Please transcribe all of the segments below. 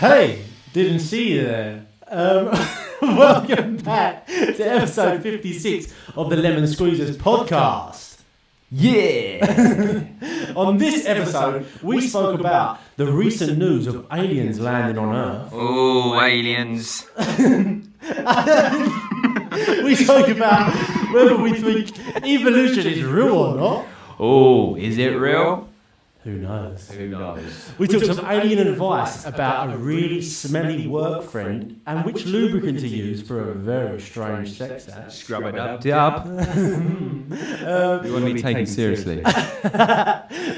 Hey, didn't see you there. Welcome back to episode 56 of the Lemon Squeezers podcast. Yeah! On this episode, we spoke about the recent news of aliens landing on Earth. Oh, aliens. We spoke about whether we think evolution is real or not. Oh, is it real? Who knows? Who knows? We took some alien advice about a really smelly work friend and which lubricant to use for a very strange sex act. Scrub it up. You want to be taken seriously.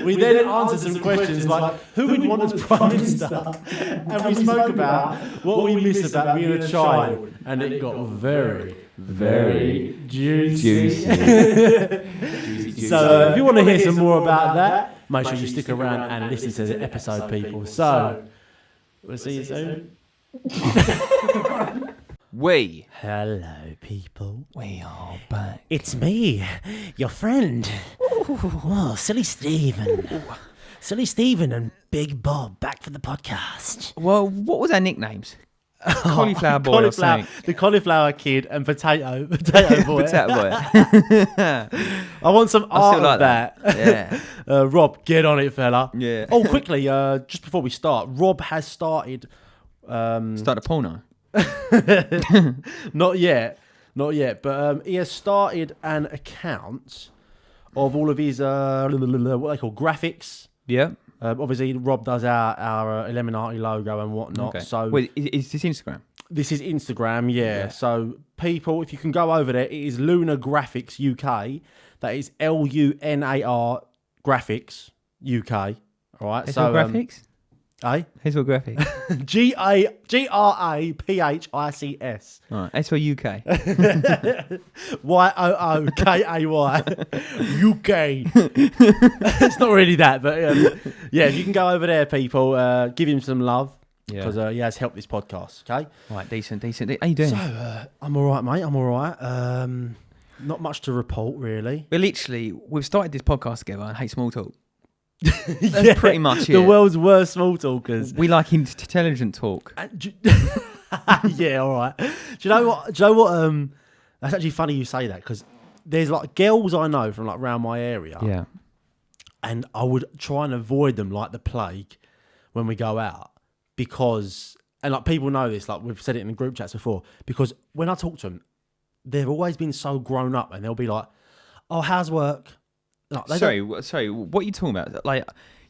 We then answered some questions like who would want as Prime Minister, and we spoke about what we miss about being a child, and it got very, very juicy. So if you want to hear some more about that, make sure you stick around and listen to the episode, people. So, we'll see you soon. Hello, people. We are back. It's me, your friend. Oh, Silly Stephen. Silly Stephen and Big Bob back for the podcast. Well, what was our nicknames? Cauliflower boy or something. The cauliflower kid and potato boy. Potato boy. I want some art like of that. Yeah. Rob, get on it, fella. Yeah. Oh, quickly, just before we start, Rob has started... Start a porno. Not yet, but he has started an account of all of his, what they call graphics. Yeah. Obviously, Rob does our Illuminati logo and whatnot. Okay. So wait, is this Instagram? This is Instagram, yeah. So people, if you can go over there, it is Lunar Graphics UK. That is LUNAR Graphics UK. All right. Hazel so graphics. Hazel graphics. GRAPHICS. All right. That's for UK. YOOKAY UK. It's not really that, but yeah, if you can go over there, people, give him some love because he has helped this podcast. Okay. Right. Decent. How you doing? So I'm all right, mate. I'm all right. Not much to report, really. But literally, we've started this podcast together and hate small talk. That's pretty much it. The world's worst small talkers. We like intelligent talk. Yeah, all right. Do you know what? That's actually funny you say that because there's like girls I know from like around my area. Yeah. And I would try and avoid them like the plague when we go out because, and like people know this, like we've said it in the group chats before, because when I talk to them, they've always been so grown up and they'll be like, "Oh, how's work?" Like, sorry, what are you talking about? Like,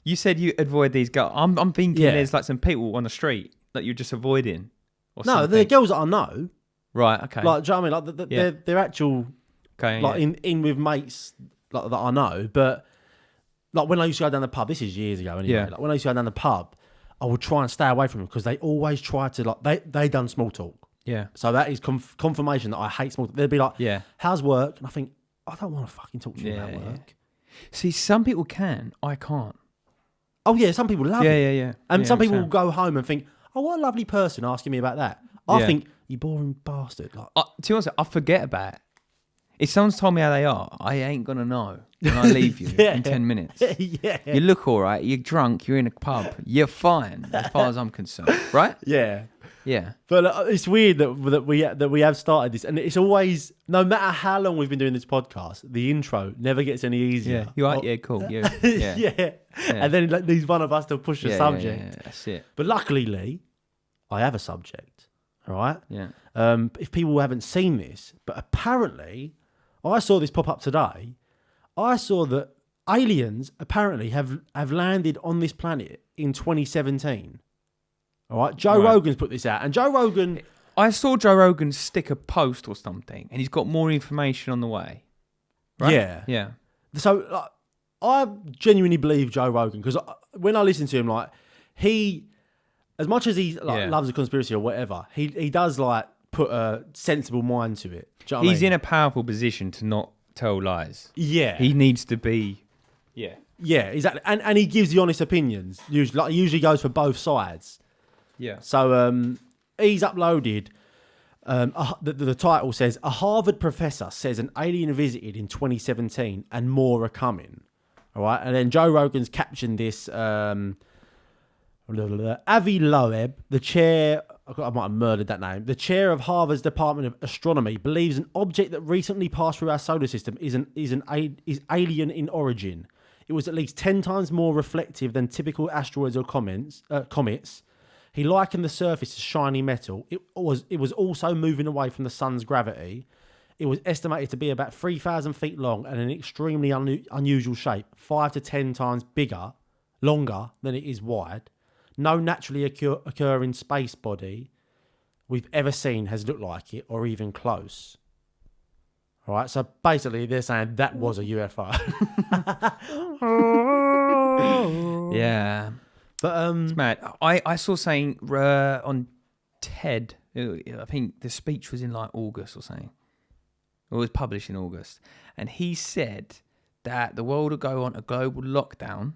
you said you avoid these girls. I'm thinking there's like some people on the street that you're just avoiding. Or no, something. they're girls that I know. Right, okay. Like, do you know what I mean? Like, they're actual, in with mates like that I know. But like when I used to go down the pub, this is years ago anyway. Yeah. Like when I used to go down the pub, I would try and stay away from them because they always try to like they done small talk. Yeah. So that is confirmation that I hate small talk. They'd be like, how's work? And I think I don't want to fucking talk to you about work. Yeah. See, some people can, I can't. Oh yeah, some people love it. Yeah. And some people will go home and think, oh, what a lovely person asking me about that. I think, you boring bastard. Like, to be honest, I forget about it. If someone's told me how they are, I ain't going to know when I leave you in 10 minutes. Yeah. You look all right, you're drunk, you're in a pub, you're fine as far as I'm concerned, right? Yeah. Yeah. But it's weird that we have started this, and it's always, no matter how long we've been doing this podcast, the intro never gets any easier. Yeah. You right? Yeah, cool. Yeah. Yeah. And then like, these one of us to push the subject. Yeah, that's it. But luckily, Lee, I have a subject. All right? Yeah. If people haven't seen this, but apparently, I saw this pop up today. I saw that aliens apparently have landed on this planet in 2017. All right, Joe Rogan's put this out, and Joe Rogan... I saw Joe Rogan stick a post or something, and he's got more information on the way. Right? Yeah. So like, I genuinely believe Joe Rogan, because when I listen to him, like, he, as much as he loves a conspiracy or whatever, he does like put a sensible mind to it. Do you know what I mean? In a powerful position to not tell lies. Yeah. He needs to be... Yeah. Yeah, exactly. And he gives the honest opinions. Usually goes for both sides. Yeah. So he's uploaded, the title says, a Harvard professor says an alien visited in 2017 and more are coming. All right. And then Joe Rogan's captioned this, Avi Loeb, the chair, I might have murdered that name, the chair of Harvard's Department of Astronomy, believes an object that recently passed through our solar system is alien in origin. It was at least 10 times more reflective than typical asteroids or comets. He likened the surface to shiny metal. It was also moving away from the sun's gravity. It was estimated to be about 3,000 feet long and an extremely unusual shape, 5 to 10 times longer than it is wide. No naturally occurring space body we've ever seen has looked like it, or even close. All right, so basically they're saying that was a UFO. Yeah. But it's mad. I saw saying on TED, I think the speech was in like August or something. It was published in August. And he said that the world will go on a global lockdown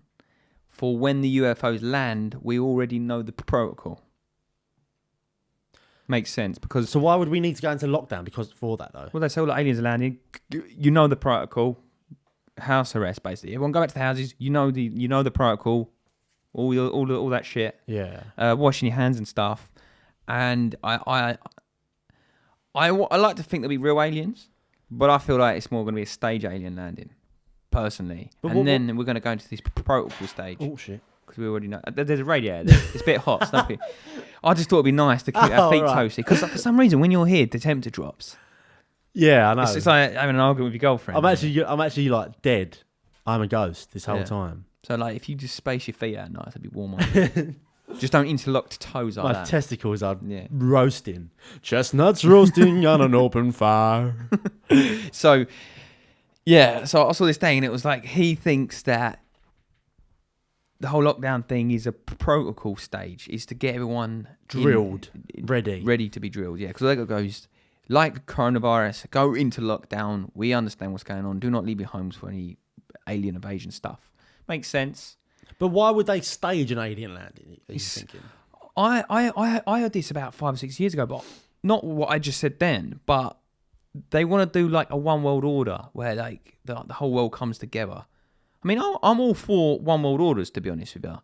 for when the UFOs land. We already know the protocol. Makes sense because... So why would we need to go into lockdown because for that though? Well, they say all the aliens are landing. You know the protocol. House arrest, basically. Everyone go back to the houses. You know the protocol. All that shit. Yeah. Washing your hands and stuff. And I like to think there'll be real aliens, but I feel like it's more going to be a stage alien landing, personally. But we're going to go into this protocol stage. Oh shit! Because we already know there's a radiator there. It's a bit hot. So I just thought it'd be nice to keep our feet toasty. Because for some reason, when you're here, the temperature drops. Yeah, I know. It's like having an argument with your girlfriend. I'm actually like dead. I'm a ghost this whole time. So like, if you just space your feet out nice, it'd be warm. Just don't interlock toes like that. My testicles are roasting. Chestnuts roasting on an open fire. So I saw this thing and it was like he thinks that the whole lockdown thing is a protocol stage, is to get everyone drilled, ready to be drilled. Yeah, because they goes like coronavirus, go into lockdown. We understand what's going on. Do not leave your homes for any alien invasion stuff. Makes sense. But why would they stage an alien landing? Are you thinking? I heard this about 5 or 6 years ago, but not what I just said then. But they want to do like a one world order where like the whole world comes together. I mean, I'm all for one world orders, to be honest with you.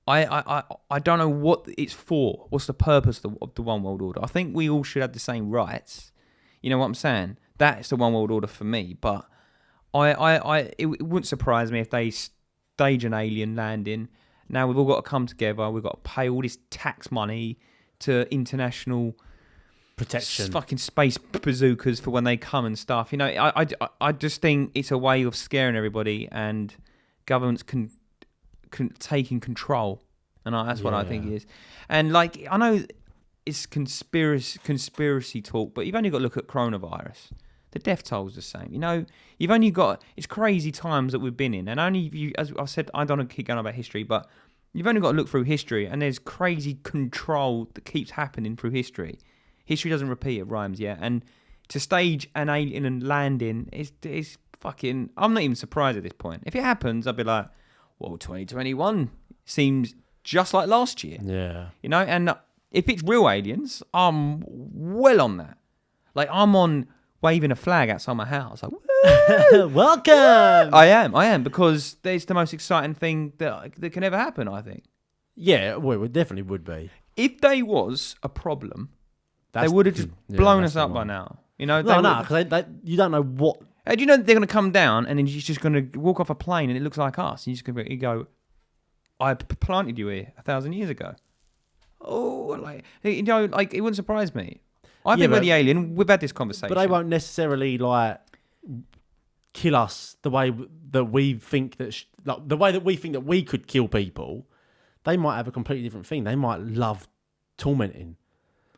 I don't know what it's for. What's the purpose of the one world order? I think we all should have the same rights. You know what I'm saying? That's the one world order for me. But it wouldn't surprise me if they stage an alien landing. Now we've all got to come together. We've got to pay all this tax money to international protection, fucking space bazookas for when they come and stuff. You know, I just think it's a way of scaring everybody, and governments can taking control, and that's what I think it is. And like, I know it's conspiracy talk, but you've only got to look at coronavirus. The death toll's the same. You know, you've only got... It's crazy times that we've been in. And only you, as I said, I don't want to keep going on about history, but you've only got to look through history, and there's crazy control that keeps happening through history. History doesn't repeat, it rhymes, yeah? And to stage an alien and landing is fucking... I'm not even surprised at this point. If it happens, I'd be like, well, 2021 seems just like last year. Yeah. You know, and if it's real aliens, I'm well on that. Like, I'm on... waving a flag outside my house. Like, welcome! I am, because it's the most exciting thing that can ever happen, I think. Yeah, well, it definitely would be. If they was a problem, they would have just blown us up by now. You know? No, because you don't know what... Do you know that they're going to come down and then you're just going to walk off a plane and it looks like us? And you're just going to go, I planted you here 1,000 years ago. Oh, like, you know, like, it wouldn't surprise me. I think we're the alien. We've had this conversation. But they won't necessarily like kill us the way that we think that the way that we think that we could kill people. They might have a completely different thing. They might love tormenting.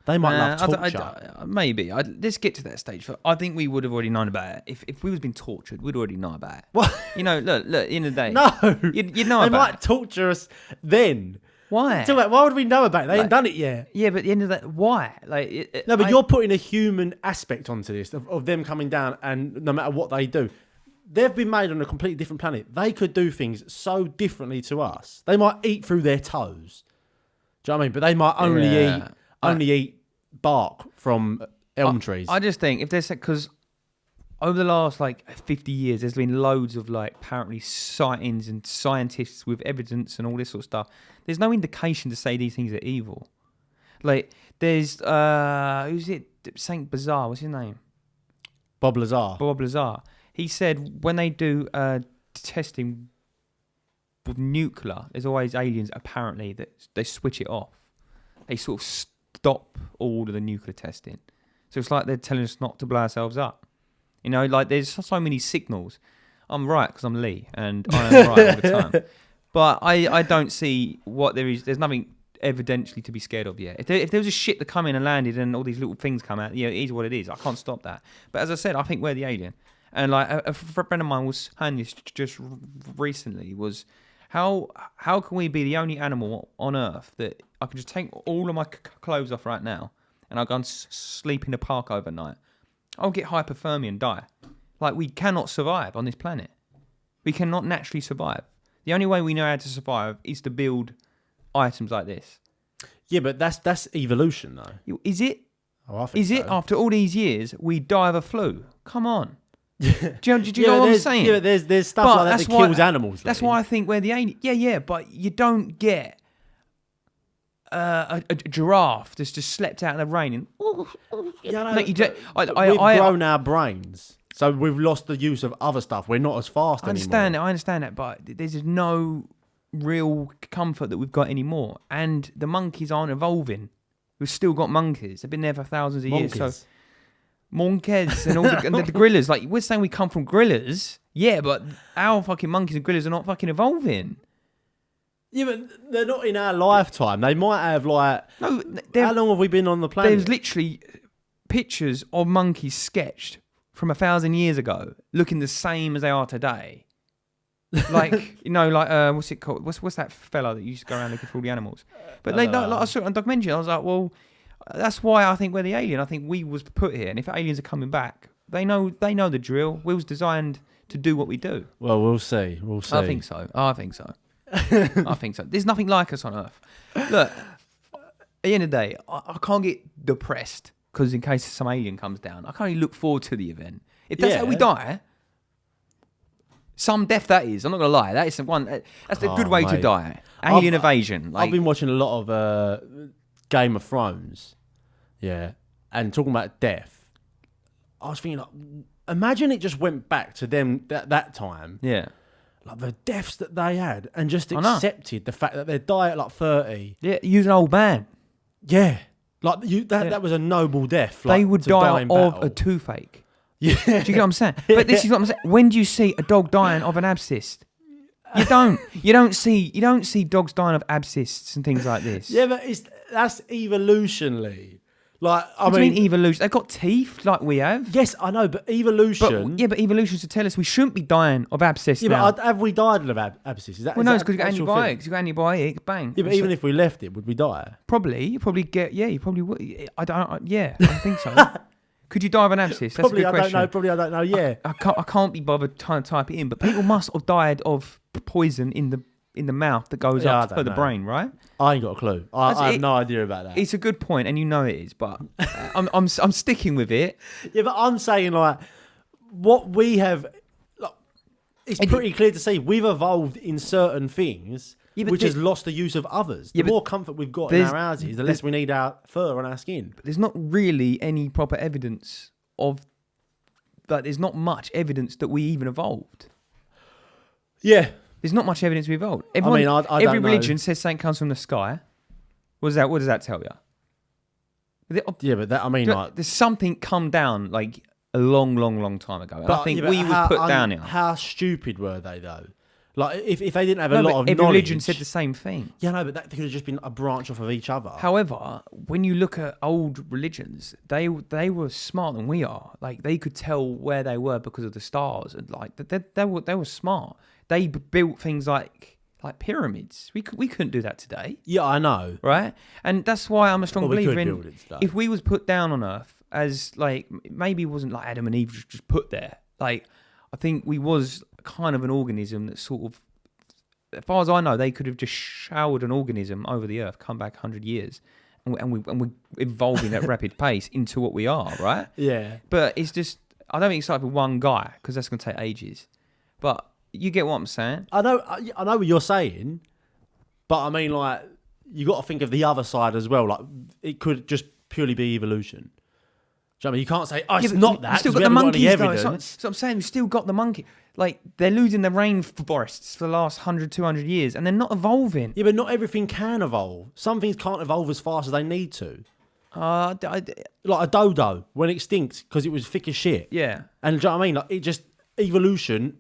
They might love torture. Maybe. Let's get to that stage. I think we would have already known about it. If we was being tortured, we'd already know about it. What? You know, look. In the day, no, you'd know about it. They might torture us then. Why? So why would we know about it? They ain't done it yet. Yeah, but at the end of that, why? Like, no, but you're putting a human aspect onto this of them coming down, and no matter what they do, they've been made on a completely different planet. They could do things so differently to us. They might eat through their toes. Do you know what I mean? But they might only eat bark from elm trees. I just think if there's because over the last 50 years, there's been loads of apparently sightings and scientists with evidence and all this sort of stuff. There's no indication to say these things are evil. There's who's it? Saint Bazaar. What's his name? Bob Lazar. Bob Lazar. He said when they do testing with nuclear, there's always aliens apparently that they switch it off. They sort of stop all of the nuclear testing. So it's like they're telling us not to blow ourselves up. There's so many signals. I'm right because I'm Lee, and I am right all the time. But I don't see what there is. There's nothing evidentially to be scared of yet. If there was a ship that come in and landed and all these little things come out, it is what it is. I can't stop that. But as I said, I think we're the alien. And a friend of mine was saying this just recently was how can we be the only animal on Earth that I can just take all of my clothes off right now and I'll go and sleep in the park overnight. I'll get hypothermia and die. We cannot survive on this planet. We cannot naturally survive. The only way we know how to survive is to build items like this. Yeah, but that's evolution, though. Is it? Oh, I think is so. it after all these years we die of a flu? Come on. Do you know what I'm saying? Yeah, there's stuff like that kills animals. That's why I think we're the alien. Yeah, but you don't get a giraffe that's just slept out in the rain and. We've grown our brains, so we've lost the use of other stuff. We're not as fast anymore. I understand that, but there's no real comfort that we've got anymore. And the monkeys aren't evolving. We've still got monkeys. They've been there for thousands of years. So monkeys and all the gorillas. We're saying we come from gorillas. Yeah, but our fucking monkeys and gorillas are not fucking evolving. Yeah, but they're not in our lifetime. They might have how long have we been on the planet? There's literally pictures of monkeys sketched from 1,000 years ago, looking the same as they are today. What's it called? What's that fella that used to go around looking for all the animals? But I saw it on a documentary. I was like, well, that's why I think we're the alien. I think we was put here, and if aliens are coming back, they know the drill. We was designed to do what we do. Well, we'll see. I think so. I think so. There's nothing like us on Earth. Look, at the end of the day, I can't get depressed because in case some alien comes down, I can only look forward to the event. If that's how we die, some death that is. I'm not gonna lie. That is That's a good way to die. Alien invasion. I've been watching a lot of Game of Thrones. Yeah, and talking about death, I was thinking, imagine it just went back to them that time. Yeah. The deaths that they had, and just accepted the fact that they'd die at 30. Yeah, you're an old man. Yeah. That was a noble death. They would die of a toothache. Yeah. Do you get what I'm saying? But this is what I'm saying. When do you see a dog dying of an abscess? You don't. You don't see dogs dying of abscesses and things like this. Yeah, but that's evolutionally. I mean evolution? They've got teeth like we have. Yes, I know, but evolution. But evolution to tell us we shouldn't be dying of abscess now. But have we died of abscesses? No, it's because you got antibiotics. You got antibiotics, bang. Yeah, but even if we left it, would we die? Probably. You probably get. Yeah, you probably would. I think so. Could you die of an abscess? That's Probably a good question. I don't know. Yeah. I can't be bothered trying to type it in, but people must have died of poison in the mouth that goes up to the brain, right? I ain't got a clue. I have no idea about that. It's a good point, and you know it is, but I'm sticking with it. Yeah, but I'm saying what we have. It's pretty clear to see we've evolved in certain things, which has lost the use of others. The more comfort we've got in our houses, the less we need our fur on our skin. But there's not really any proper evidence of that. There's not much evidence that we even evolved. Yeah. There's not much evidence we evolved. Every religion says something comes from the sky. What does that tell you? Yeah, but there's something come down a long time ago. And I think we was put down here. How stupid were they though? If they didn't have a lot of every knowledge, religion said the same thing. Yeah, no, but that could have just been a branch off of each other. However, when you look at old religions, they were smarter than we are. They could tell where they were because of the stars, and they were smart. They built things like pyramids. We couldn't do that today. Yeah, I know. Right? And that's why I'm a strong believer in if we was put down on Earth as maybe it wasn't like Adam and Eve just put there. I think we was kind of an organism that sort of, as far as I know, they could have just showered an organism over the Earth, come back 100 years, and we're evolving at rapid pace into what we are, right? Yeah. But it's just, I don't think it started with one guy because that's going to take ages. But you get what I'm saying? I know what you're saying, but I mean, like, you got to think of the other side as well. Like, it could just purely be evolution. Do you know what I mean? You can't say, it's not that. You still got the monkeys, though. So I'm saying, you still got the monkey. Like, they're losing the rainforests for the last 100, 200 years, and they're not evolving. Yeah, but not everything can evolve. Some things can't evolve as fast as they need to. Like a dodo went extinct because it was thick as shit. Yeah. And do you know what I mean? Like, it just, evolution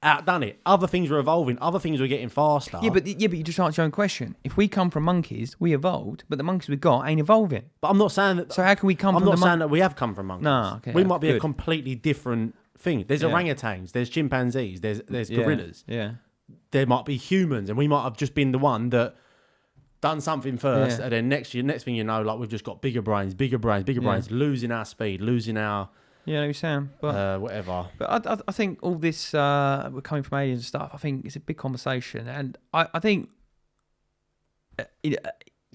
outdone it. Other things were evolving. Other things were getting faster. Yeah, but you just answered your own question. If we come from monkeys, we evolved, but the monkeys we got ain't evolving. But I'm not saying that. So how can we come I'm from not saying that we have come from monkeys. No, okay. We might be good. a completely different thing. There's orangutans, there's chimpanzees, there's gorillas. Yeah. There might be humans, and we might have just been the one that done something first, and then next thing you know, like, we've just got bigger brains, losing our speed, losing our Yeah, I know what you're saying, but whatever. But I think all this we're coming from aliens and stuff. I think it's a big conversation, and I think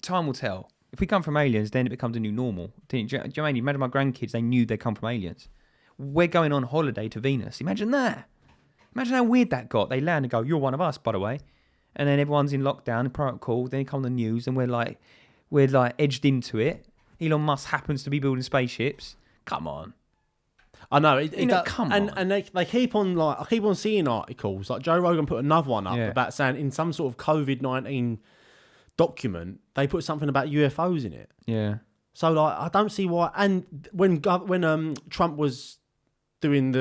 time will tell. If we come from aliens, then it becomes a new normal. Do you know what I mean? Imagine my grandkids; they knew they come from aliens. We're going on holiday to Venus. Imagine that. Imagine how weird that got. They land and go, "You're one of us, by the way," and then everyone's in lockdown, protocol. Then it comes the news, and we're like edged into it. Elon Musk happens to be building spaceships. Come on. I know. Come on. And they keep on, like, I keep on seeing articles. Like, Joe Rogan put another one up about saying in some sort of COVID-19 document they put something about UFOs in it. Yeah. So, like, I don't see why. And when Trump was doing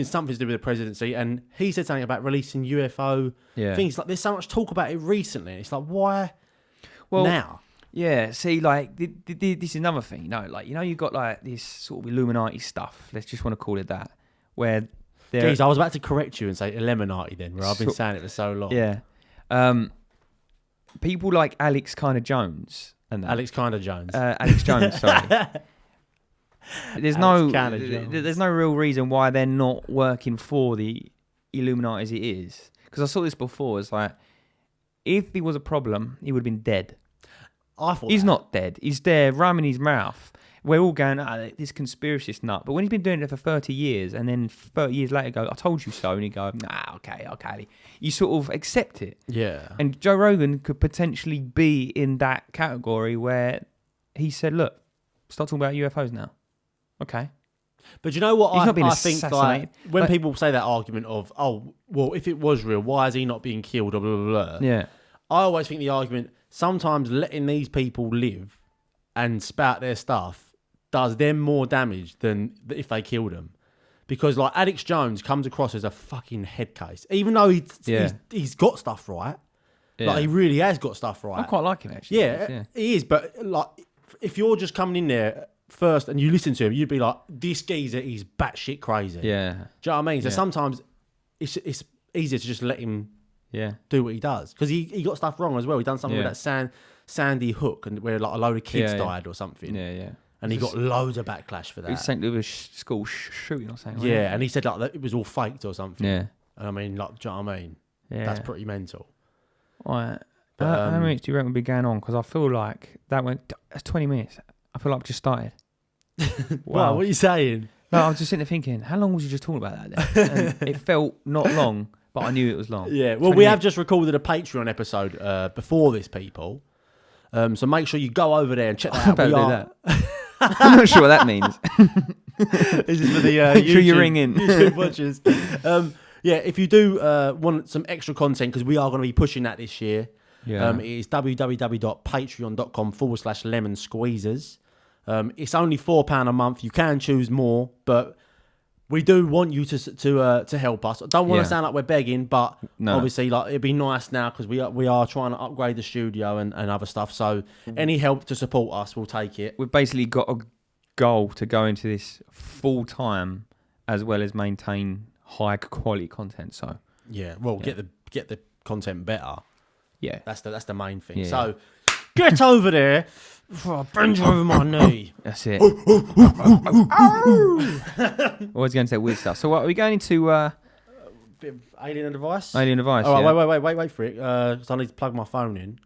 something to do with the presidency, and he said something about releasing UFO things. Like, there's so much talk about it recently. It's like, why now? Yeah, see, like, this is another thing. You've got, like, this sort of Illuminati stuff. Let's just want to call it that. Where Jeez, I was about to correct you and say Illuminati then, where I've been saying it for so long. Yeah. People like Alex Jones and that. Alex Jones, sorry. There's no real reason why they're not working for the Illuminati as it is. Because I saw this before. It's like, if there was a problem, he would have been dead. I thought he's not dead. He's there, running his mouth. We're all going, this conspiracist nut. But when he's been doing it for 30 years, and then 30 years later go, I told you so, and you go, okay. You sort of accept it. Yeah. And Joe Rogan could potentially be in that category where he said, look, start talking about UFOs now. Okay. But you know what? He's not being I think, like, when people say that argument of, if it was real, why is he not being killed, or blah, blah, blah. Yeah. I always think the argument, sometimes letting these people live and spout their stuff does them more damage than if they killed them. Because, like, Alex Jones comes across as a fucking head case. Even though he's got stuff right. Yeah. Like, he really has got stuff right. I quite like him, actually. Yeah, he is. But, like, if you're just coming in there first and you listen to him, you'd be like, this geezer is batshit crazy. Yeah. Do you know what I mean? So sometimes it's easier to just let him do what he does. Because he got stuff wrong as well. He done something with that Sandy Hook, and where, like, a load of kids died or something. Yeah. And he got loads of backlash for that. It's St. Louis school shooting or something. Yeah, and he said, like, that it was all faked or something. Yeah. And I mean, like, do you know what I mean? Yeah. That's pretty mental. All right. How many minutes do you reckon will be going on? Because I feel like that's 20 minutes. I feel like I've just started. Wow. What are you saying? No, I was just sitting there thinking, how long was you just talking about that then? And it felt not long, but I knew it was long. Yeah, well, we have just recorded a Patreon episode before this, people. So make sure you go over there and check that out. I'm not sure what that means. This is for the Make sure you ring in. YouTube watchers. If you do want some extra content, because we are going to be pushing that this year, it is www.patreon.com/lemon squeezers. It's only £4 a month. You can choose more, but we do want you to help us. I don't want to sound like we're begging, but obviously, like, it'd be nice now because we are trying to upgrade the studio and other stuff. So any help to support us, we'll take it. We've basically got a goal to go into this full time, as well as maintain high quality content. So get the content better. Yeah, that's the main thing. Yeah. So get over there. I'll bend you over my knee. That's it. Always going to say weird stuff. So what are we going into? Bit of Alien Device. Alien Device. Oh, wait for it. So I need to plug my phone in.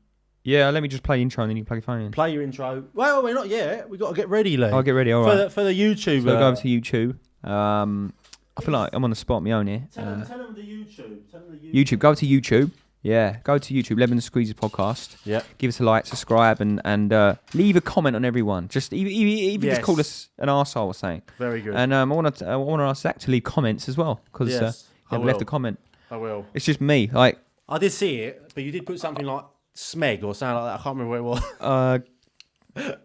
Yeah, let me just play intro and then you can plug your phone in. Play your intro. Well, we're not yet. We've got to get ready, Lee. I'll get ready. All right. For the YouTube. So go over to YouTube. I feel like I'm on the spot, my own here. Tell them the YouTube. YouTube. Go to YouTube. Yeah, go to YouTube. Lemon Squeezes podcast. Yeah. Give us a like, subscribe, and leave a comment on everyone. Just even just call us an arsehole or something. Very good. And I want to ask Zach to leave comments as well because he haven't left a comment. I will. It's just me. Like I did see it, but you did put something like smeg or something like that. I can't remember what it was.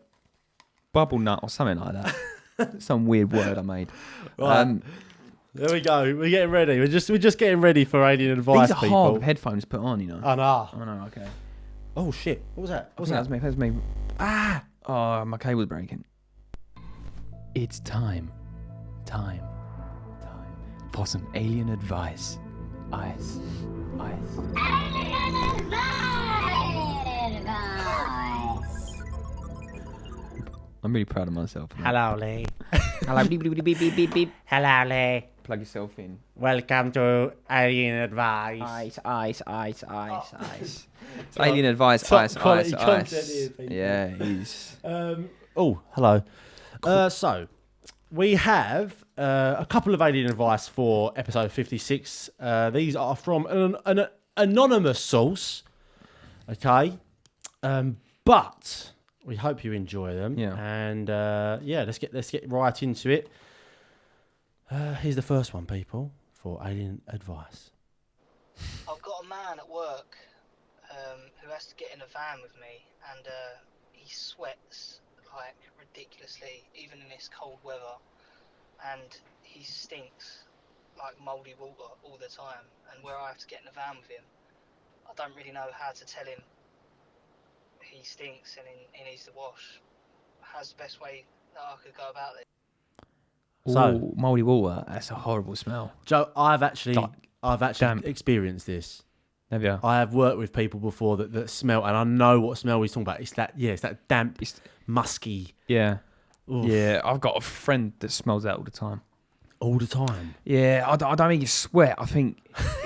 Bubble nut or something like that. Some weird word I made. Right. There we go. We're getting ready. We're just getting ready for alien advice. These are people. hard with headphones put on, you know. I know. I know. Okay. Oh shit! What was that? What was that? That was me. Ah! Oh, my cable's breaking. It's time for some alien advice. Ice. Alien advice! I'm really proud of myself. Hello, Lee. Hello. Beep, beep, beep, beep, beep, beep. Hello, Lee. Plug yourself in. Welcome to Alien Advice. Ice. It's alien advice. Ice. Yeah, he's. Hello. So we have a couple of alien advice for episode 56. These are from an anonymous source. Okay, but we hope you enjoy them. Yeah. And let's get right into it. Here's the first one, people, for alien advice. I've got a man at work who has to get in a van with me, and he sweats like ridiculously, even in this cold weather, and he stinks like mouldy water all the time. And where I have to get in a van with him, I don't really know how to tell him he stinks and he needs to wash. How's the best way that I could go about this? So mouldy water. That's a horrible smell. Joe, I've actually damp. experienced this. Have you? I have worked with people before that smell, and I know what smell he's talking about. It's that damp, musky. Yeah. Oof. Yeah, I've got a friend that smells that all the time. All the time. Yeah, I don't think it's sweat. I think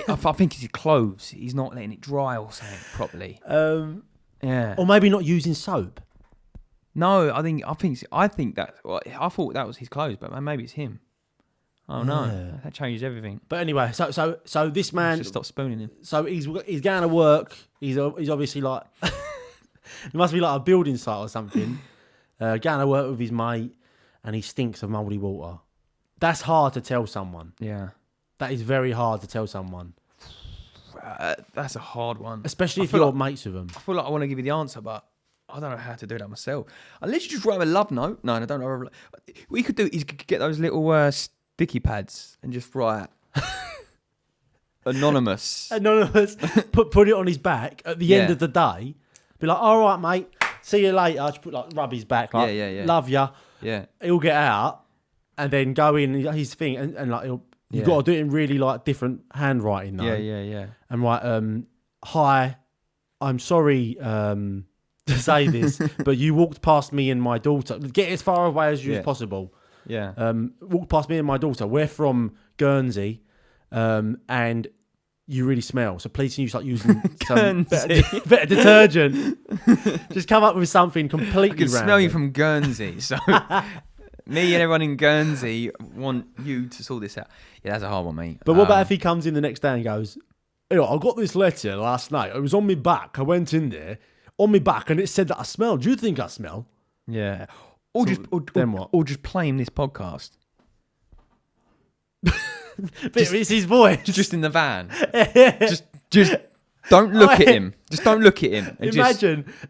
it's his clothes. He's not letting it dry or something properly. Yeah. Or maybe not using soap. No, I think that. Well, I thought that was his clothes, but maybe it's him. Oh no, that changes everything. But anyway, so this man Should stop spooning him. So he's going to work. He's obviously like it must be like a building site or something. Going to work with his mate, and he stinks of mouldy water. That's hard to tell someone. Yeah, that is very hard to tell someone. That's a hard one, especially if you're mates with them. I feel like I want to give you the answer, but I don't know how to do that myself. Unless you just write him a love note. No, I don't know. What you could do is get those little sticky pads and just write anonymous. Put it on his back at the end of the day. Be like, all right, mate. See you later. Just put rub his back. Like, love ya. Yeah. He'll get out and then go in his thing and like you've got to do it in really like different handwriting though. Yeah. And write, hi, I'm sorry to say this, but you walked past me and my daughter. Get as far away as possible. Yeah. Walked past me and my daughter. We're from Guernsey, and you really smell. So please can you start using some better detergent? Just come up with something completely I can random. smell you from Guernsey. So me and everyone in Guernsey want you to sort this out. Yeah, that's a hard one, mate. But what about if he comes in the next day and goes, I got this letter last night. It was on my back. I went in there on my back and it said that I smell. Do you think I smell? Yeah. Or then what? Or just play him this podcast. It's his voice. Just in the van. just don't look at him. Just don't look at him. And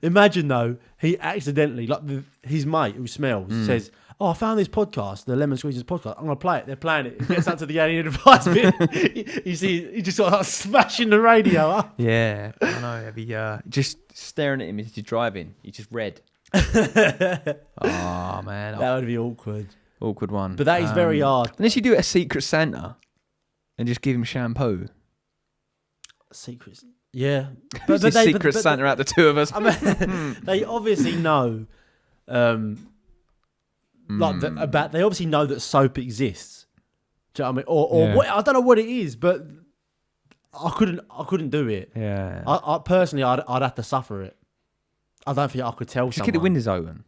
imagine though, he accidentally, like his mate who smells, says, I found this podcast, the Lemon Squeezes podcast. I'm going to play it. They're playing it. He gets up to the alien advice bit. You see, he just sort of smashing the radio up. Yeah, I know. He'd be just staring at him as he's driving. He's just red. Oh, man. That would be awkward. Awkward one. But that is very hard. Unless you do it a Secret Santa and just give him shampoo. Secret? Yeah. But Secret Santa out the two of us. I mean, they obviously know... they obviously know that soap exists. Do you know what I mean? What, I don't know what it is, but I couldn't do it. Yeah. I personally, I'd have to suffer it. I don't think I could tell someone. Just keep the windows open.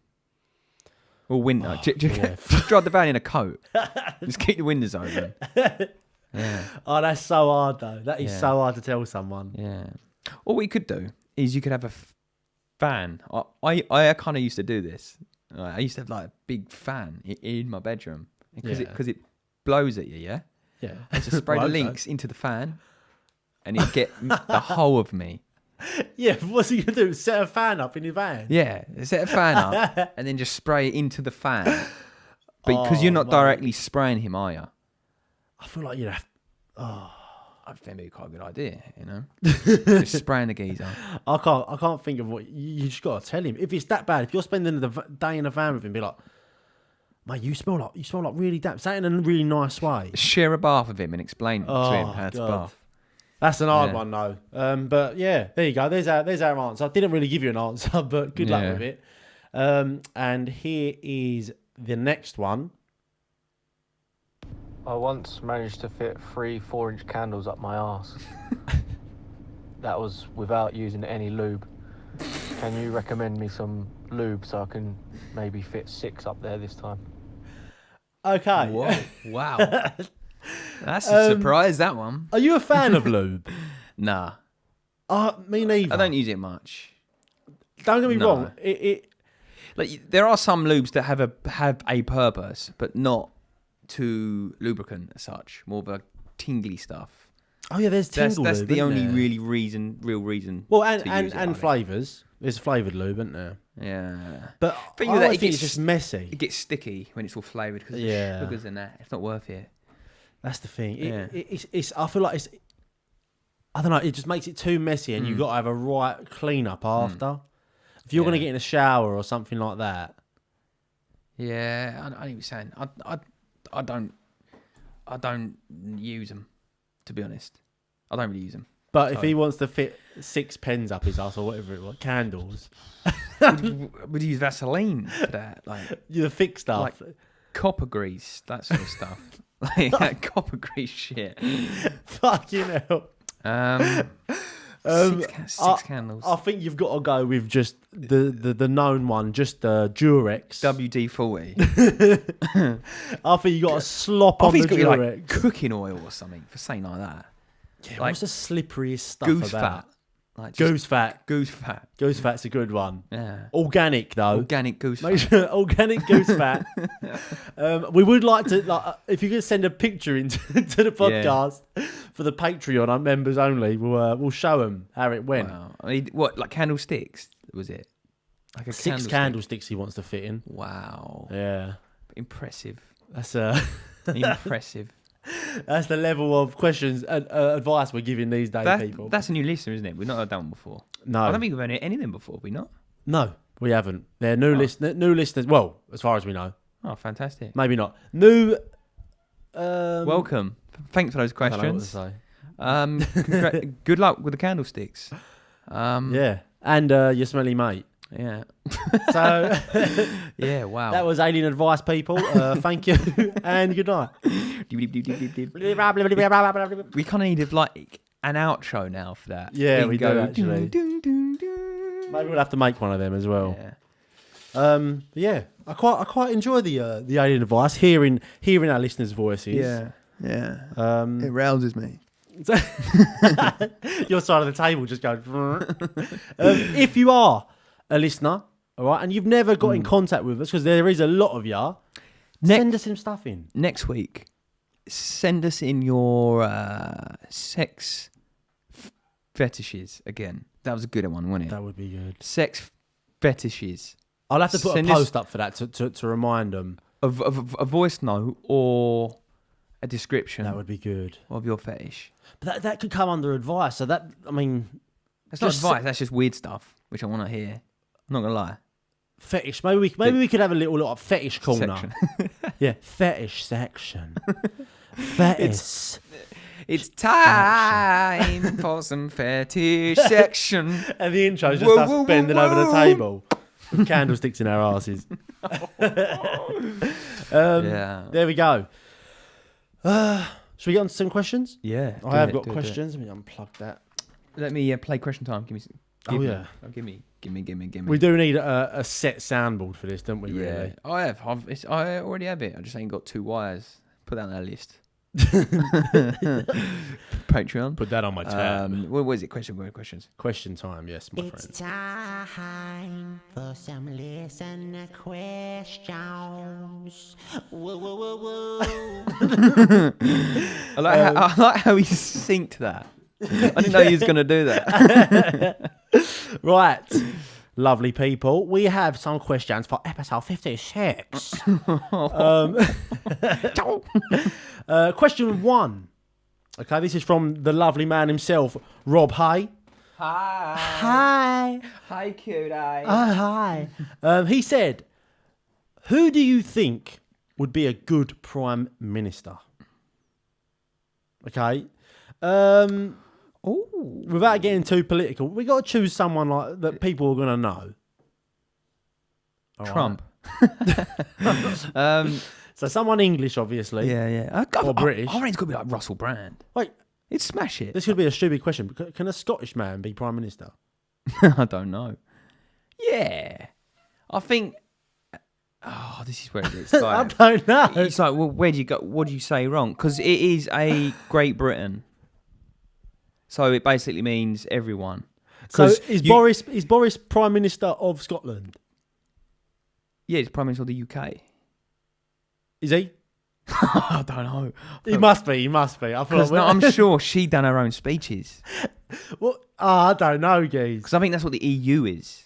Or winter. Just drive the van in a coat. Just keep the windows open. Yeah. Oh, that's so hard though. That is so hard to tell someone. Yeah. All we could do is you could have a fan. I kind of used to do this. I used to have like a big fan in my bedroom because it blows at you. Yeah. Yeah. I used to spray the links into the fan, and it'd get the whole of me. Yeah. What's he gonna do? Set a fan up in your van? Yeah. Set a fan up and then just spray it into the fan. But because you're not directly spraying him, are you? I feel like you'd have. I think it'd be quite a good idea, you know. Just spraying the geezer. I can't think of what you just got to tell him. If it's that bad, if you're spending the day in a van with him, be like, mate, you smell like really damp. Say it in a really nice way. Share a bath with him and explain to him how to bath. That's an hard one though. But yeah, there you go. There's our answer. I didn't really give you an answer, but good luck with it. And here is the next one. I once managed to fit 3 4-inch candles up my arse. That was without using any lube. Can you recommend me some lube so I can maybe fit 6 up there this time? Okay. Whoa. Wow. That's a surprise, that one. Are you a fan of lube? Nah. Me neither. I don't use it much. Don't get me wrong. Like there are some lubes that have a purpose, but not to lubricant as such. More of a tingly stuff. Oh yeah, there's tingle That's lube, the only there? real reason. Well, to use and flavours. There's flavoured lube, isn't there? Yeah. But Thing I with that, think it's just messy. It gets sticky when it's all flavoured because Yeah. sugars in that. It's not worth it. That's the thing. Yeah. It's. I feel like it's. I don't know. It just makes it too messy, and you've got to have a right clean up after. If you're going to get in a shower or something like that. Yeah, I know what you're saying. I don't use them, to be honest. I don't really use them. But if he wants to fit 6 pens up his ass or whatever it was, candles, would you use Vaseline for that? Like the thick stuff, like copper grease, that sort of stuff. Like that copper grease shit. Fucking hell. Six candles. I think you've got to go with just the known one, just the Durex. WD-40. I think you got to slop on the got Durex. like cooking oil or something for saying like that. Yeah, like what's the slipperiest stuff goose about? fat. Like Goose fat. Goose fat. Goose fat's a good one. Yeah. Organic though. Organic goose Make fat. sure organic goose fat. We would like to, if you could send a picture into to the podcast for the Patreon, our members only. We'll show them how it went. Wow. I mean, what, like candlesticks? Was it? Like a 6 candlesticks he wants to fit in. Wow. Yeah. Impressive. That's Impressive. That's the level of questions and advice we're giving these days, people. That's a new listener, isn't it? We've not had that one before. No. I don't think we've had any of them before, have we not? No, we haven't. They're new listeners. Well, as far as we know. Oh, fantastic. Maybe not. New. Welcome. Thanks for those questions. I don't know what to say. Good luck with the candlesticks. Yeah. And your smelly mate. Yeah. So, yeah, wow. that was alien advice, people. Thank you and good night. We kind of need like an outro now for that. Yeah, we do go, actually. Maybe we'll have to make one of them as well. Yeah. I quite enjoy the alien advice, hearing our listeners' voices. Yeah. It rouses me. Your side of the table just goes. If you are a listener, all right, and you've never got in contact with us, because there is a lot of you, send us some stuff in. Next week, send us in your sex fetishes again. That was a good one, wasn't it? That would be good. Sex fetishes. I'll have to put Send a post up for that to remind them. A voice note or a description. That would be good. Of your fetish. But that could come under advice. So that, I mean, that's not advice. That's just weird stuff, which I want to hear. I'm not gonna lie. Fetish. Maybe we could have a little fetish corner. Section. Yeah, fetish section. Fetish. It's time for some fetish section. And the intro's just us bending over the table with candlesticks in our asses. There we go. Should we get on to some questions? Yeah. I have got questions. Let me unplug that. Let me play question time. Give me. Oh, yeah. Give me. Gimme. We do need a set soundboard for this, don't we? Yeah, Really? I have. I already have it. I just ain't got 2 wires. Put that on our list. Patreon. Put that on my tab. What was it? Questions. Question time, yes, my It's friend. time for some listener questions. Whoa, whoa, whoa, whoa. I like how he synced that. I didn't know he was going to do that. Right. Lovely people. We have some questions for episode 56. Question 1. Okay, this is from the lovely man himself, Rob Hay. Hi. Hi, cutie. Hi. He said, who do you think would be a good Prime Minister? Okay. Without getting too political, we got to choose someone like that people are going to know. All Trump. Right. So someone English, obviously. Yeah. Or British. I reckon it's got to be like Russell Brand. Wait, He'd smash it. this could be a stupid question. But can a Scottish man be Prime Minister? I don't know. Yeah. I think... Oh, this is where it gets I like... don't know. It's like, well, where do you go? What do you say wrong? Because it is a Great Britain. So it basically means everyone. So 'Cause is Boris Prime Minister of Scotland? Yeah, he's Prime Minister of the UK. Is he? I don't know. He must be. I feel Because like I'm sure she done her own speeches. What? I don't know, geez. Because I think that's what the EU is.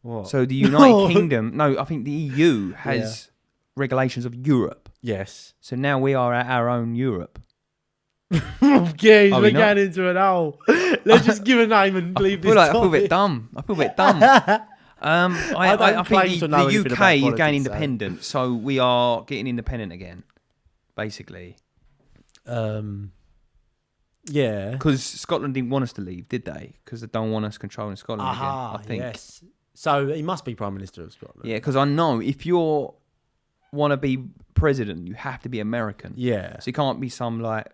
What? So the United Kingdom... No, I think the EU has regulations of Europe. Yes. So now we are at our own Europe. Geez, Are we're we not? getting into an hole. Let's just give a name and leave this I feel a topic. bit dumb. I think claim to know the anything UK about is politics, getting so- independent, so we are getting independent again, basically. Yeah. Because Scotland didn't want us to leave, did they? Because they don't want us controlling Scotland again, I think. Yes. So he must be Prime Minister of Scotland. Yeah, because I know if you want to be president, you have to be American. Yeah. So you can't be some like...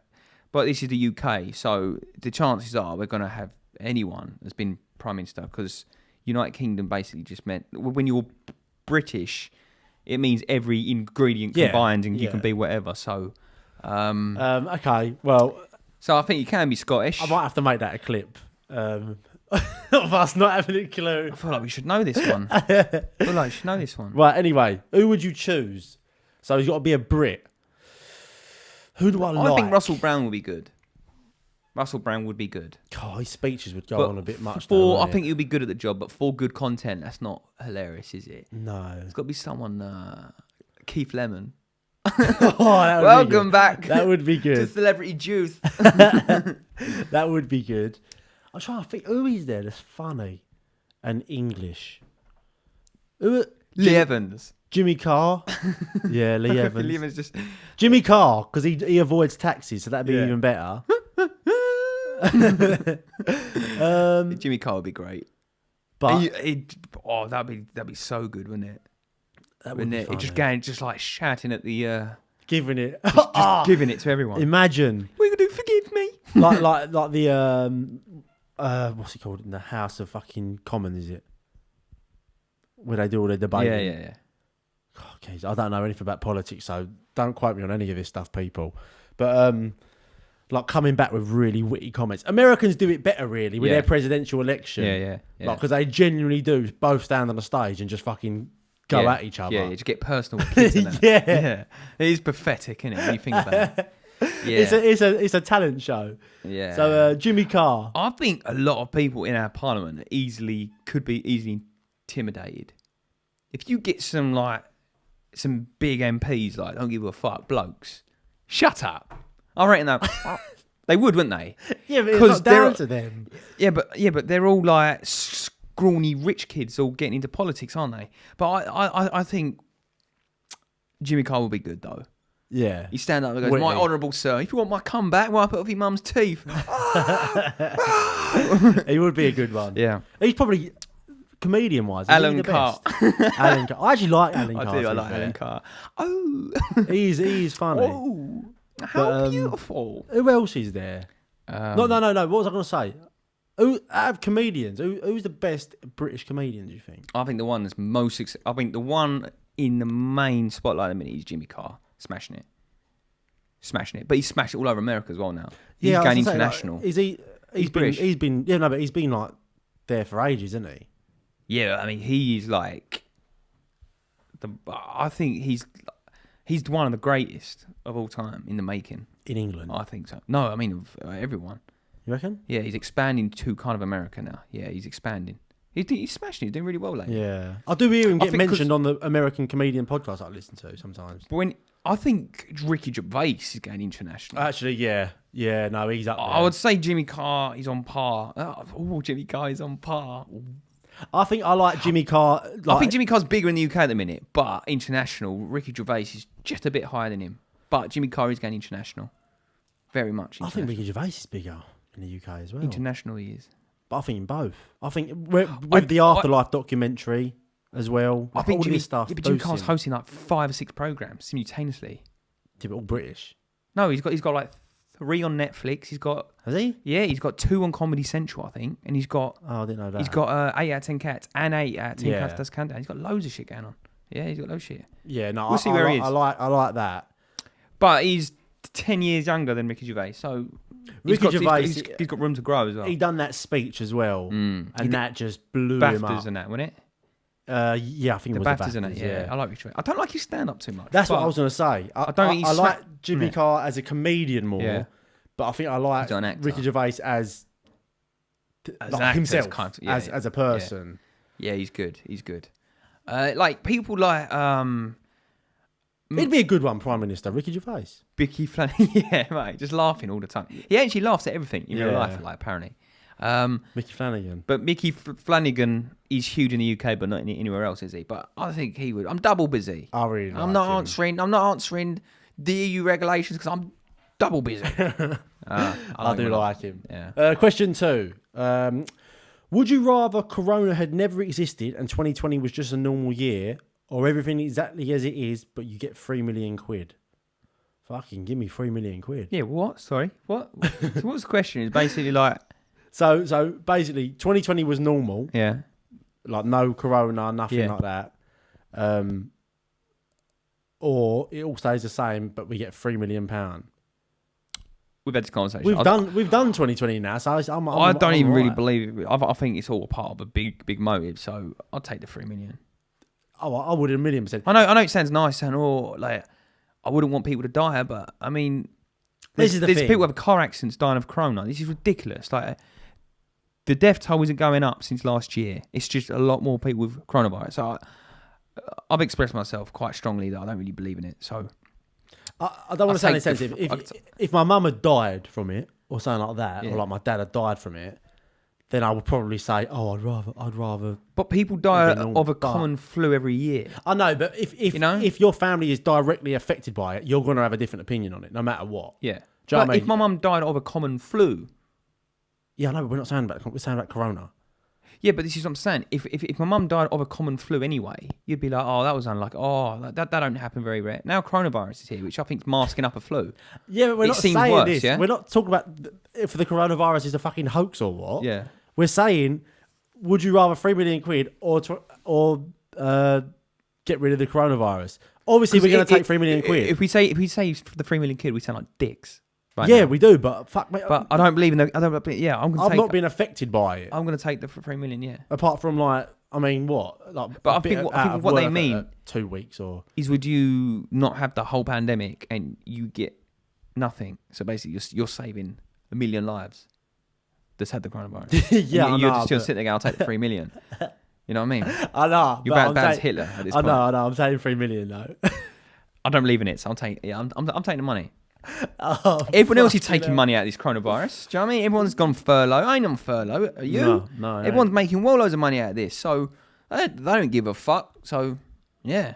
But this is the UK, so the chances are we're going to have anyone that's been Prime Minister, because United Kingdom basically just meant... When you're British, it means every ingredient combined and you can be whatever, so... Okay, well... So I think you can be Scottish. I might have to make that a clip. Of us not having a clue. I feel like we should know this one. Right, anyway, who would you choose? So he's got to be a Brit. Who do I like? I think Russell Brand would be good. Russell Brand would be good. God, his speeches would go on a bit much. I think he'll be good at the job, but for good content, that's not hilarious, is it? No. It's got to be someone... Keith Lemon. Welcome back. That would be To good. Celebrity Juice. That would be good. I'm trying to think who is there that's funny and English. Lee Evans. Jimmy Carr. Yeah, Lee Evans. Lee Evans just... Jimmy Carr, because he avoids taxis, so that'd be even better. Jimmy Carr would be great. But that'd be so good, wouldn't it? that would be funny. Just going, just like shouting at the... Giving it. just giving it to everyone. Imagine. We're going to forgive me. like the... what's it called? In the House of fucking Commons, is it? Where they do all their debating. Yeah. Okay, I don't know anything about politics, so don't quote me on any of this stuff, people. But like coming back with really witty comments. Americans do it better, really, with their presidential election. Yeah. Like, because they genuinely do both stand on the stage and just fucking go at each other. Yeah, just get personal with kids and that. Yeah. It is pathetic, isn't it, when you think about it? Yeah. It's a talent show. Yeah. So Jimmy Carr. I think a lot of people in our parliament could be easily intimidated. If you get some big MPs like don't give a fuck blokes, shut up. I reckon that they would, wouldn't they? Yeah, but it's not down to them. Yeah, but they're all like scrawny rich kids all getting into politics, aren't they? But I think Jimmy Carr will be good though. Yeah. He stand up and goes, "My honourable sir, if you want my comeback, wipe it off your mum's teeth." He would be a good one. Yeah. He's probably comedian-wise. Alan Carr. Alan Carr. I actually like Alan Carr. I like Alan Carr. Oh. He's funny. Oh. How beautiful. Who else is there? No. What was I going to say? Who out of comedians? Who's the best British comedian? Do you think? I think the one that's most. I think the one in the main spotlight at the minute is Jimmy Carr, smashing it. But he's smashed it all over America as well now. He's going international. Is he? He's British. He's been. Yeah, no, but he's been like there for ages, isn't he? Yeah, I mean, he's like I think he's one of the greatest of all time in the making. In England, I think so. No, I mean of everyone. You reckon? Yeah, he's expanding to kind of America now. Yeah, he's expanding. He's smashing it. He's doing really well lately. Yeah, I do hear him get mentioned on the American comedian podcast I listen to sometimes. But I think Ricky Gervais is going international. Actually, yeah, no, he's up there. I would say Jimmy Carr is on par. Oh, Jimmy Carr is on par. I think I like Jimmy Carr. I think Jimmy Carr's bigger in the UK at the minute, but international, Ricky Gervais is just a bit higher than him. But Jimmy Carr is going international. Very much international. I think Ricky Gervais is bigger in the UK as well. International he is. But I think in both. I think with the Afterlife documentary as well. I think all Jimmy, this stuff. yeah, but Jimmy Carr's hosting like 5 or 6 programs simultaneously. Yeah, but all British. No, he's got like 3 on Netflix. He's got. Has he? Yeah, he's got 2 on Comedy Central, I think, and he's got. Oh, I didn't know that. He's got 8 out of 10 cats and 8 out of 10 Yeah. cats does countdown. He's got loads of shit going on. Yeah, he's got loads of shit. Yeah, no, We'll see where he is. I like that. But he's 10 years younger than Ricky Gervais, so he's got room to grow as well. He done that speech as well, and that just blew him BAFTAs up. and that, wasn't it? Yeah, I think it was BAFTAs the and that. Yeah, I like Ricky Gervais. I don't like his stand-up too much. That's what I was going to say. I like Jimmy Carr as a comedian more, but I think I like Ricky Gervais as like himself, kind of, as a person. Yeah, he's good. He's good. Like people like he'd be a good one, Prime Minister, Ricky Gervais. Mickey Flanagan, yeah, right, just laughing all the time. He actually laughs at everything in real life, like apparently. Mickey Flanagan. But Mickey Flanagan is huge in the UK, but not anywhere else, is he? But I think he would. I'm double busy. I really. I'm not answering the EU regulations because I'm double busy. I do like him. Yeah. Question 2. Would you rather Corona had never existed and 2020 was just a normal year, or everything exactly as it is, but you get 3 million quid? Fucking give me 3 million quid. Yeah, what? Sorry, what? So what's the question? It's basically like... So basically, 2020 was normal. Yeah. Like no Corona, nothing like that. Or it all stays the same, but we get £3 million. We've had this conversation. We've done 2020 now, so I don't even really believe it. I think it's all part of a big motive. So I'll take the 3 million. Oh, I would 1,000,000%. I know it sounds nice and like I wouldn't want people to die, but I mean, there's people who have car accidents dying of corona. This is ridiculous. Like the death toll isn't going up since last year. It's just a lot more people with coronavirus. So I've expressed myself quite strongly that I don't really believe in it. So. I don't want to sound insensitive. If my mum had died from it or something like that, or like my dad had died from it, then I would probably say, "Oh, I'd rather." But people die of a common flu every year. I know, but if your family is directly affected by it, you're going to have a different opinion on it, no matter what. Yeah. Do you know what I mean? If my mum died of a common flu, yeah, I know, but we're saying about corona. Yeah, but this is what I'm saying. If my mum died of a common flu anyway, you'd be like, oh, that was unlucky. Oh, that don't happen very rare. Now coronavirus is here, which I think is masking up a flu. Yeah, but we're not saying worse, this. Yeah? We're not talking about if the coronavirus is a fucking hoax or what. Yeah. We're saying, would you rather 3 million quid or get rid of the coronavirus? Obviously, we're going to take 3 million quid. If we say the 3 million quid, we sound like dicks. Right yeah, now. We do, but fuck me. But I don't believe in yeah, I'm not being affected by it. I'm going to take the 3 million, yeah. Apart from like, I mean, what? Like, but I think what they mean 2 weeks or is would you not have the whole pandemic and you get nothing? So basically, you're saving 1 million lives that's had the coronavirus. Yeah, you're just sitting there going, I'll take the 3 million. You know what I mean? I know. You're bad as Hitler at this point. I know. I'm taking 3 million though. I don't believe in it, so I'm taking the money. Everyone else is taking money out of this coronavirus. Do you know what I mean? Everyone's gone furlough. I ain't on furlough. Are you? No. Everyone's making well loads of money out of this, so they don't give a fuck. So, yeah.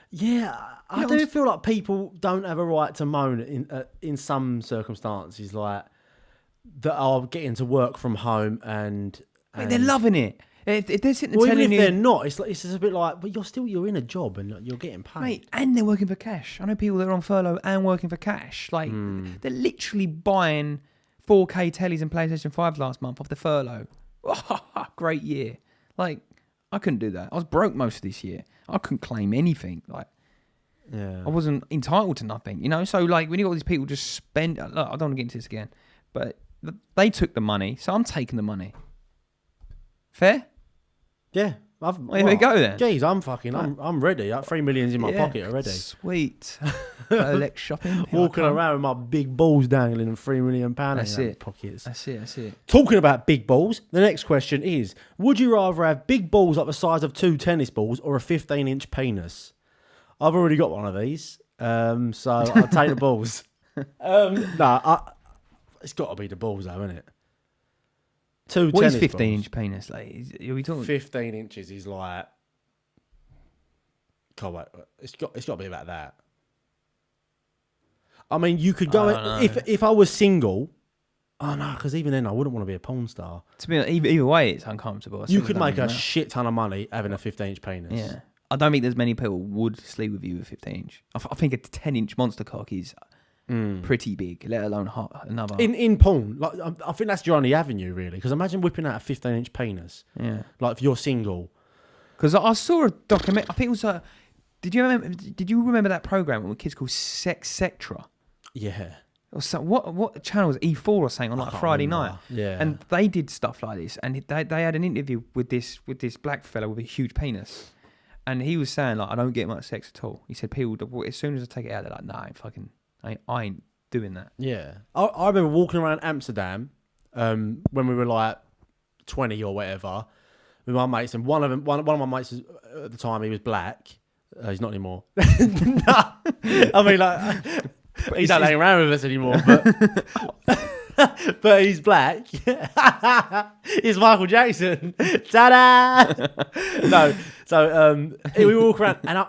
Yeah, I do feel like people don't have a right to moan in some circumstances, like that are getting to work from home and Mate, they're loving it. If they're sitting there even telling if they're not, it's just a bit like, but you're in a job and you're getting paid. Mate, and they're working for cash. I know people that are on furlough and working for cash. Like they're literally buying 4K tellies and PlayStation 5 last month off the furlough. Great year. Like, I couldn't do that. I was broke most of this year. I couldn't claim anything. Like, Yeah. I wasn't entitled to nothing, you know? So, like, when you got all these people just spend... Look, I don't want to get into this again. But they took the money, so I'm taking the money. Fair? Yeah. Here we go then. Geez, I'm ready. 3 million's in my pocket already. Sweet. Elect shopping. Walking around with my big balls dangling and £3 million in my pockets. That's it. Talking about big balls, the next question is, would you rather have big balls like the size of 2 tennis balls or a 15-inch penis? I've already got one of these, so I'll take the balls. It's got to be the balls though, isn't it? What is 15-inch penis? Like, are we talking 15 inches is like... God, wait, it's got to be about that. I mean, you could go... If I was single... Oh, no, because even then I wouldn't want to be a porn star. To be honest, either way, it's uncomfortable. You could make a shit ton of money having a 15-inch penis. Yeah. I don't think there's many people would sleep with you with 15-inch. I think a 10-inch monster cock is pretty big, let alone another. In porn, like I think that's your only avenue, really. Because imagine whipping out a 15-inch penis. Yeah. Like if you're single. Because I saw a document. I think it was Did you remember that program with kids called Sextra? Yeah. Or so, what channel was it? E4 or something on like a Friday night? Yeah. And they did stuff like this, and they had an interview with this black fella with a huge penis, and he was saying like, I don't get much sex at all. He said people, as soon as I take it out, they're like, nah, I ain't doing that. Yeah. I remember walking around Amsterdam when we were like 20 or whatever with my mates, and one of my mates at the time, he was black. He's not anymore. No. I mean, like, he don't hang around with us anymore, but he's black. He's Michael Jackson. Ta-da! No, so we walk around, and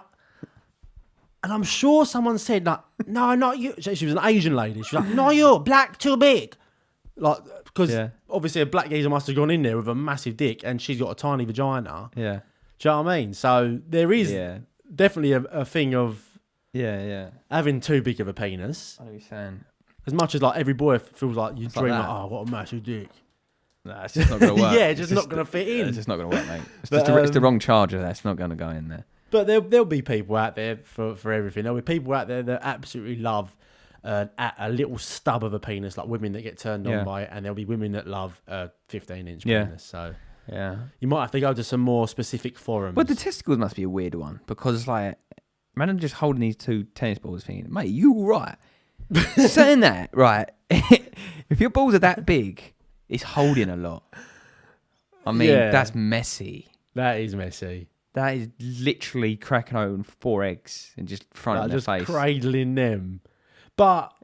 I'm sure someone said, like, no, not you. She was an Asian lady. She was like, no, you're black, too big. Like, because obviously a black geezer must have gone in there with a massive dick, and she's got a tiny vagina. Yeah. Do you know what I mean? So there is definitely a thing of having too big of a penis. What are you saying? As much as like every boy feels like you dream like, oh, what a massive dick. Nah, it's just not going to work. Yeah, it's just not going to fit in. It's just not going to work, mate. It's the wrong charger. That's not going to go in there. But there'll be people out there for everything. There'll be people out there that absolutely love a little stub of a penis, like women that get turned on by it, and there'll be women that love a 15-inch penis. So you might have to go to some more specific forums. But the testicles must be a weird one, because like, man, I'm just holding these 2 tennis balls thinking, mate, you all right? Saying that, right, if your balls are that big, it's holding a lot. I mean, that's messy. That is messy. That is literally cracking open 4 eggs and just throwing in their face. Just cradling them. But,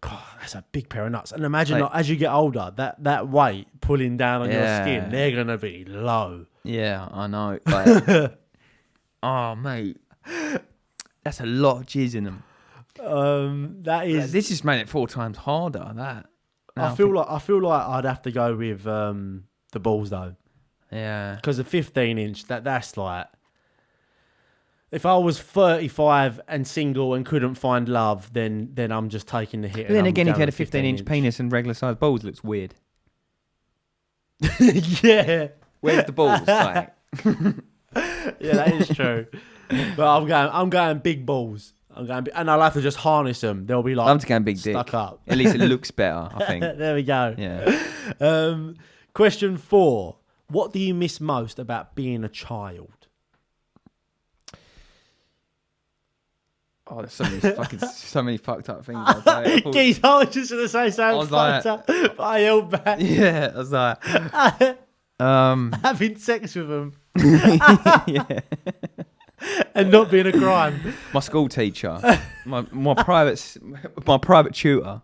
God, that's a big pair of nuts. And imagine, like, as you get older, that weight pulling down on your skin, they're going to be low. Yeah, I know. Like, oh, mate. That's a lot of jizz in them. That is... This just made it 4 times harder, that. I feel like I'd have to go with the balls, though. Yeah. Because a 15-inch, that's like... If I was 35 and single and couldn't find love, then I'm just taking the hit. But then again, if you had a 15-inch penis and regular-sized balls, it looks weird. Yeah. Where's the balls? Like? Yeah, that is true. But I'm going big balls. And I'll have to just harness them. They'll be like I'm just going big stuck dick. up. At least it looks better, I think. There we go. Yeah. Question 4. What do you miss most about being a child? Oh, there's so many fucked up things. I Geez, I was just gonna say something fucked up, but I held back. Yeah, I was like, having sex with them, yeah, and not being a crime. My school teacher, my private tutor.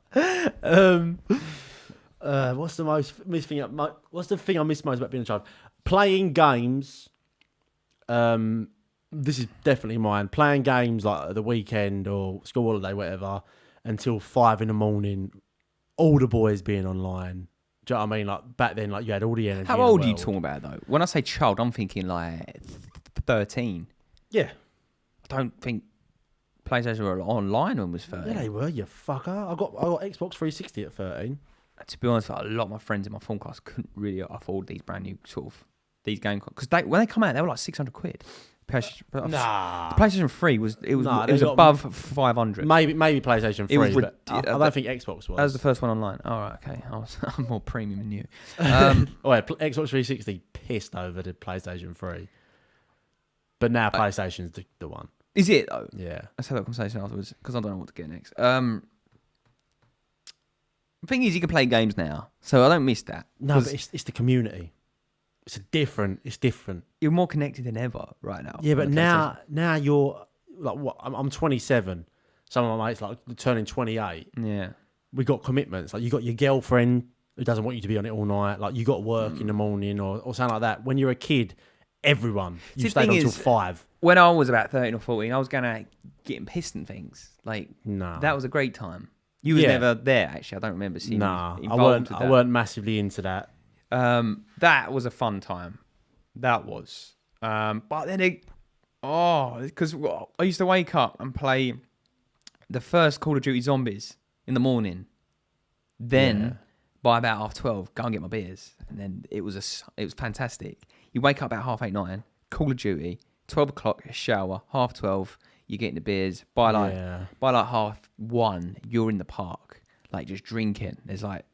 What's the thing I miss most about being a child? Playing games. This is definitely mine. Playing games like at the weekend or school holiday, whatever, until 5 a.m. All the boys being online. Do you know what I mean? Like back then, like you had all the energy. How old are you talking about though? When I say child, I'm thinking like 13. Yeah. I don't think PlayStation were online when I was 13. Yeah, they were, you fucker. I got Xbox 360 at 13. To be honest, a lot of my friends in my form class couldn't really afford these brand new these game because when they come out, they were like 600 quid. Nah. The PlayStation 3 was above 500. Maybe PlayStation 3, but I don't think Xbox was. That was the first one online. All right, okay. I'm more premium than you. Xbox 360 pissed over the PlayStation 3. But now PlayStation's the one. Is it though? Yeah. Let's have that conversation afterwards because I don't know what to get next. The thing is, you can play games now, so I don't miss that. No, but it's the community. It's different. You're more connected than ever right now. Yeah, but now you're like what? I'm 27. Some of my mates like turning 28. Yeah. We got commitments. Like you got your girlfriend who doesn't want you to be on it all night. Like you got to work in the morning or something like that. When you're a kid, everyone you stayed on until 5. When I was about 13 or 14, I was going out getting pissed and things. Like that was a great time. You was never there actually. I don't remember seeing you involved with that. I weren't massively into that. That was a fun time. That was. But then because I used to wake up and play the first Call of Duty Zombies in the morning. Then by about 12:30, go and get my beers, and then it was fantastic. You wake up about 8:30, 9, Call of Duty, 12 o'clock, shower, 12:30. You're getting the beers by like 1:30. You're in the park, like just drinking. There's like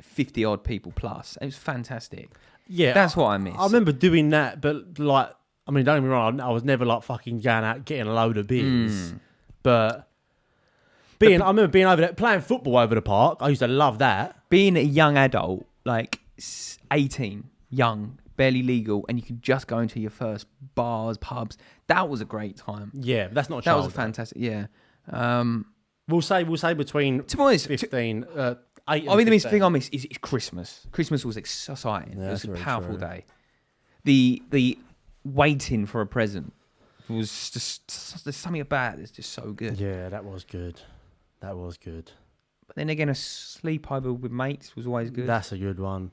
50 odd people plus. It was fantastic. Yeah, that's what I miss. I remember doing that, but like, I mean, don't get me wrong, I was never like fucking going out getting a load of beers, but I remember being over there playing football over the park. I used to love that. Being a young adult, like 18, young, barely legal, and you could just go into your first bars, pubs. That was a great time. Yeah, but that's not. That was a fantastic. Yeah. We'll say between 15. 8 I mean, the thing I miss is Christmas. Christmas was exciting. Yeah, it was a powerful day. The waiting for a present was just there's something about it that's just so good. Yeah, that was good. But then again, a sleepover with mates was always good. That's a good one.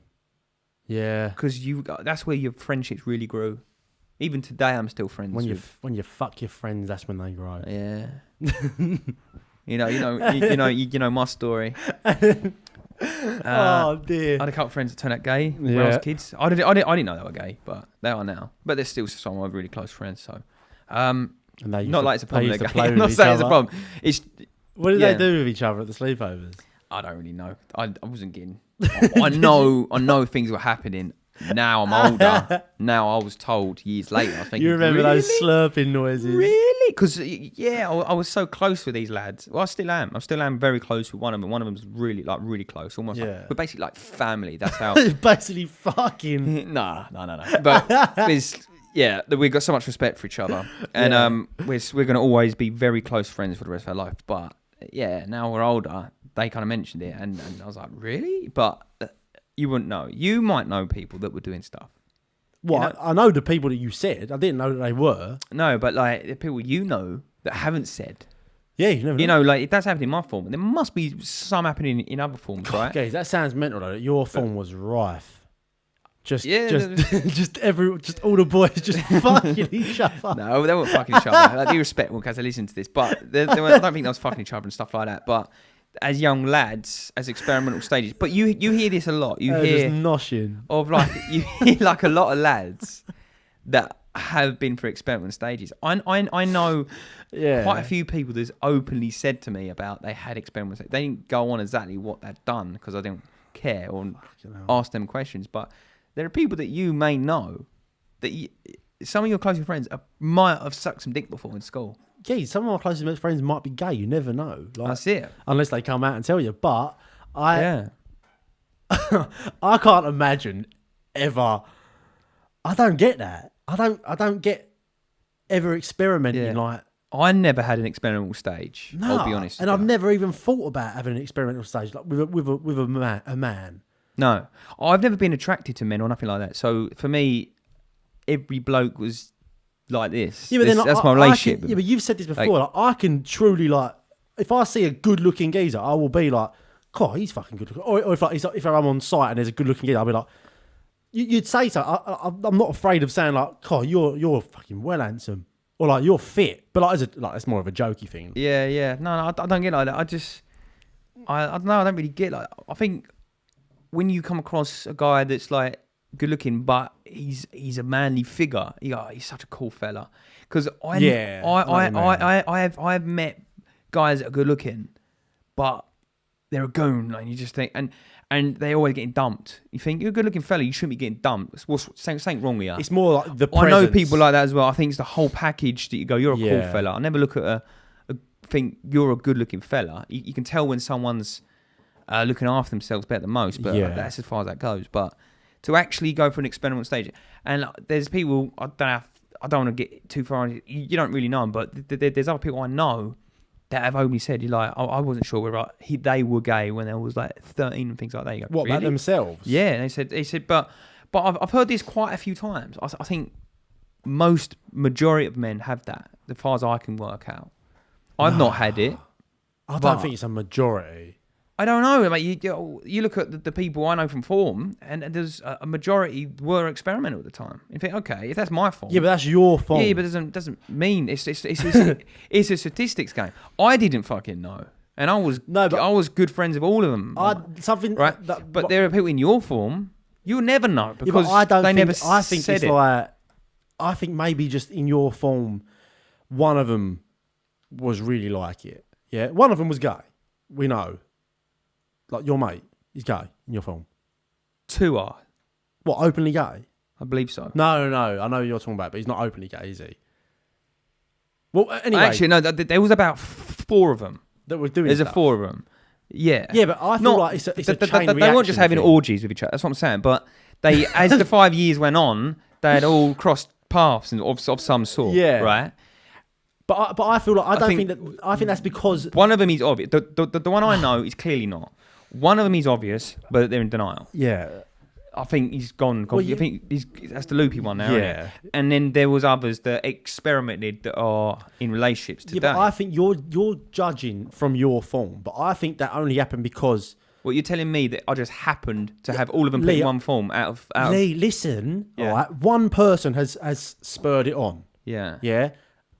Yeah, because that's where your friendships really grew. Even today, I'm still friends. When you fuck your friends, that's when they grow. Yeah. You know my story. Oh dear! I had a couple of friends that turned out gay when I was kids. I didn't know they were gay, but they are now. But they're still some of my really close friends. So, not like it's a problem. They're gay. I'm not saying it's a problem. What did they do with each other at the sleepovers? I don't really know. I wasn't getting. I know things were happening. Now I'm older. Now I was told years later. I think you remember those slurping noises? Really? Because I was so close with these lads. Well, I still am. I still am very close with one of them. One of them's really close, almost. Like, we're basically like family. That's how. Basically, fucking. No. But we've got so much respect for each other, and we're going to always be very close friends for the rest of our life. But now we're older. They kind of mentioned it, and I was like, really? But. You wouldn't know. You might know people that were doing stuff. Well, I know the people that you said. I didn't know that they were. No, but like the people you know that haven't said. Yeah, you never know. You know, like if that's happening in my form, there must be some happening in other forms, right? Okay, that sounds mental though. Your form was rife. Just all the boys just fucking each other. No, they weren't fucking each other. I do respect them because they listen to this, but I don't think they was fucking each other and stuff like that. But as young lads, as experimental stages, but you hear this a lot. You hear just noshing of like you hear like a lot of lads that have been through experimental stages. I know quite a few people that's openly said to me about they had experimental stages. They didn't go on exactly what they'd done because I didn't care or ask them questions. But there are people that you may know that some of your closest friends might have sucked some dick before in school. Yeah, some of my closest friends might be gay. You never know. Like, that's it. Unless they come out and tell you. But I can't imagine ever. I don't get that. I don't get ever experimenting like. I never had an experimental stage. No, I'll be honest. And I've never even thought about having an experimental stage like with a man. No, I've never been attracted to men or nothing like that. So for me, every bloke was like this. Yeah, but that's my relationship. But you've said this before. Like, I can truly if I see a good-looking geezer, I will be like, "God, he's fucking good looking." Or if I'm on site and there's a good-looking geezer, I'll be like, "You'd say so." I'm not afraid of saying like, "God, you're fucking well handsome," or like you're fit, but like it's more of a jokey thing. Yeah. No, I don't get like that. I don't know. I don't really get like. I think when you come across a guy that's like good looking, but he's a manly figure, he's such a cool fella. Because I have met guys that are good looking, but they're a goon, and you just think, and they're always getting dumped. You think, you're a good looking fella, you shouldn't be getting dumped. Something wrong with you. It's more like the presence. I know people like that as well. I think it's the whole package that you go, you're a cool fella. I never look at think you're a good looking fella. You can tell when someone's looking after themselves better than most, but that's as far as that goes. But to actually go for an experimental stage, and there's people, I don't want to get too far on it. You don't really know them, but there's other people I know that have openly said, I wasn't sure whether they were gay when they was like 13 and things like that. You go, what, really? about themselves? Yeah, they said, but I've heard this quite a few times. I think majority of men have that, as far as I can work out. I've not had it. I don't think it's a majority. I don't know. Like you look at the people I know from form, and there's a majority were experimental at the time. You think, okay, if that's my form, yeah, but that's your form. Yeah, but it doesn't mean it's it's a statistics game. I didn't fucking know, and I was good friends with all of them. Right, but there are people in your form you'll never know because they never. I think it's like I think maybe just in your form, one of them was really like it. Yeah, one of them was gay. We know. Like your mate, he's gay in your film. Two are. What, openly gay? I believe so. No. I know you're talking about, but he's not openly gay, is he? Well, anyway. Actually, no, there was about four of them. That were doing There's stuff. 4 of them. Yeah. Yeah, but I feel like it's a chain reaction. They weren't just having thing. orgies with each other. That's what I'm saying. But they, as the 5 years went on, they had all crossed paths of some sort. Yeah. Right? But I feel like I think that's because one of them is obvious. The one I know is clearly not. One of them is obvious, but they're in denial. Yeah. I think he's gone. Well, I think that's the loopy one now. Yeah. Isn't it? And then there was others that experimented that are in relationships today. Yeah, but I think you're judging from your form, but I think that only happened because. Well, you're telling me that I just happened to have all of them put in one form out of. Lee, listen. Yeah. All right, one person has spurred it on. Yeah. Yeah.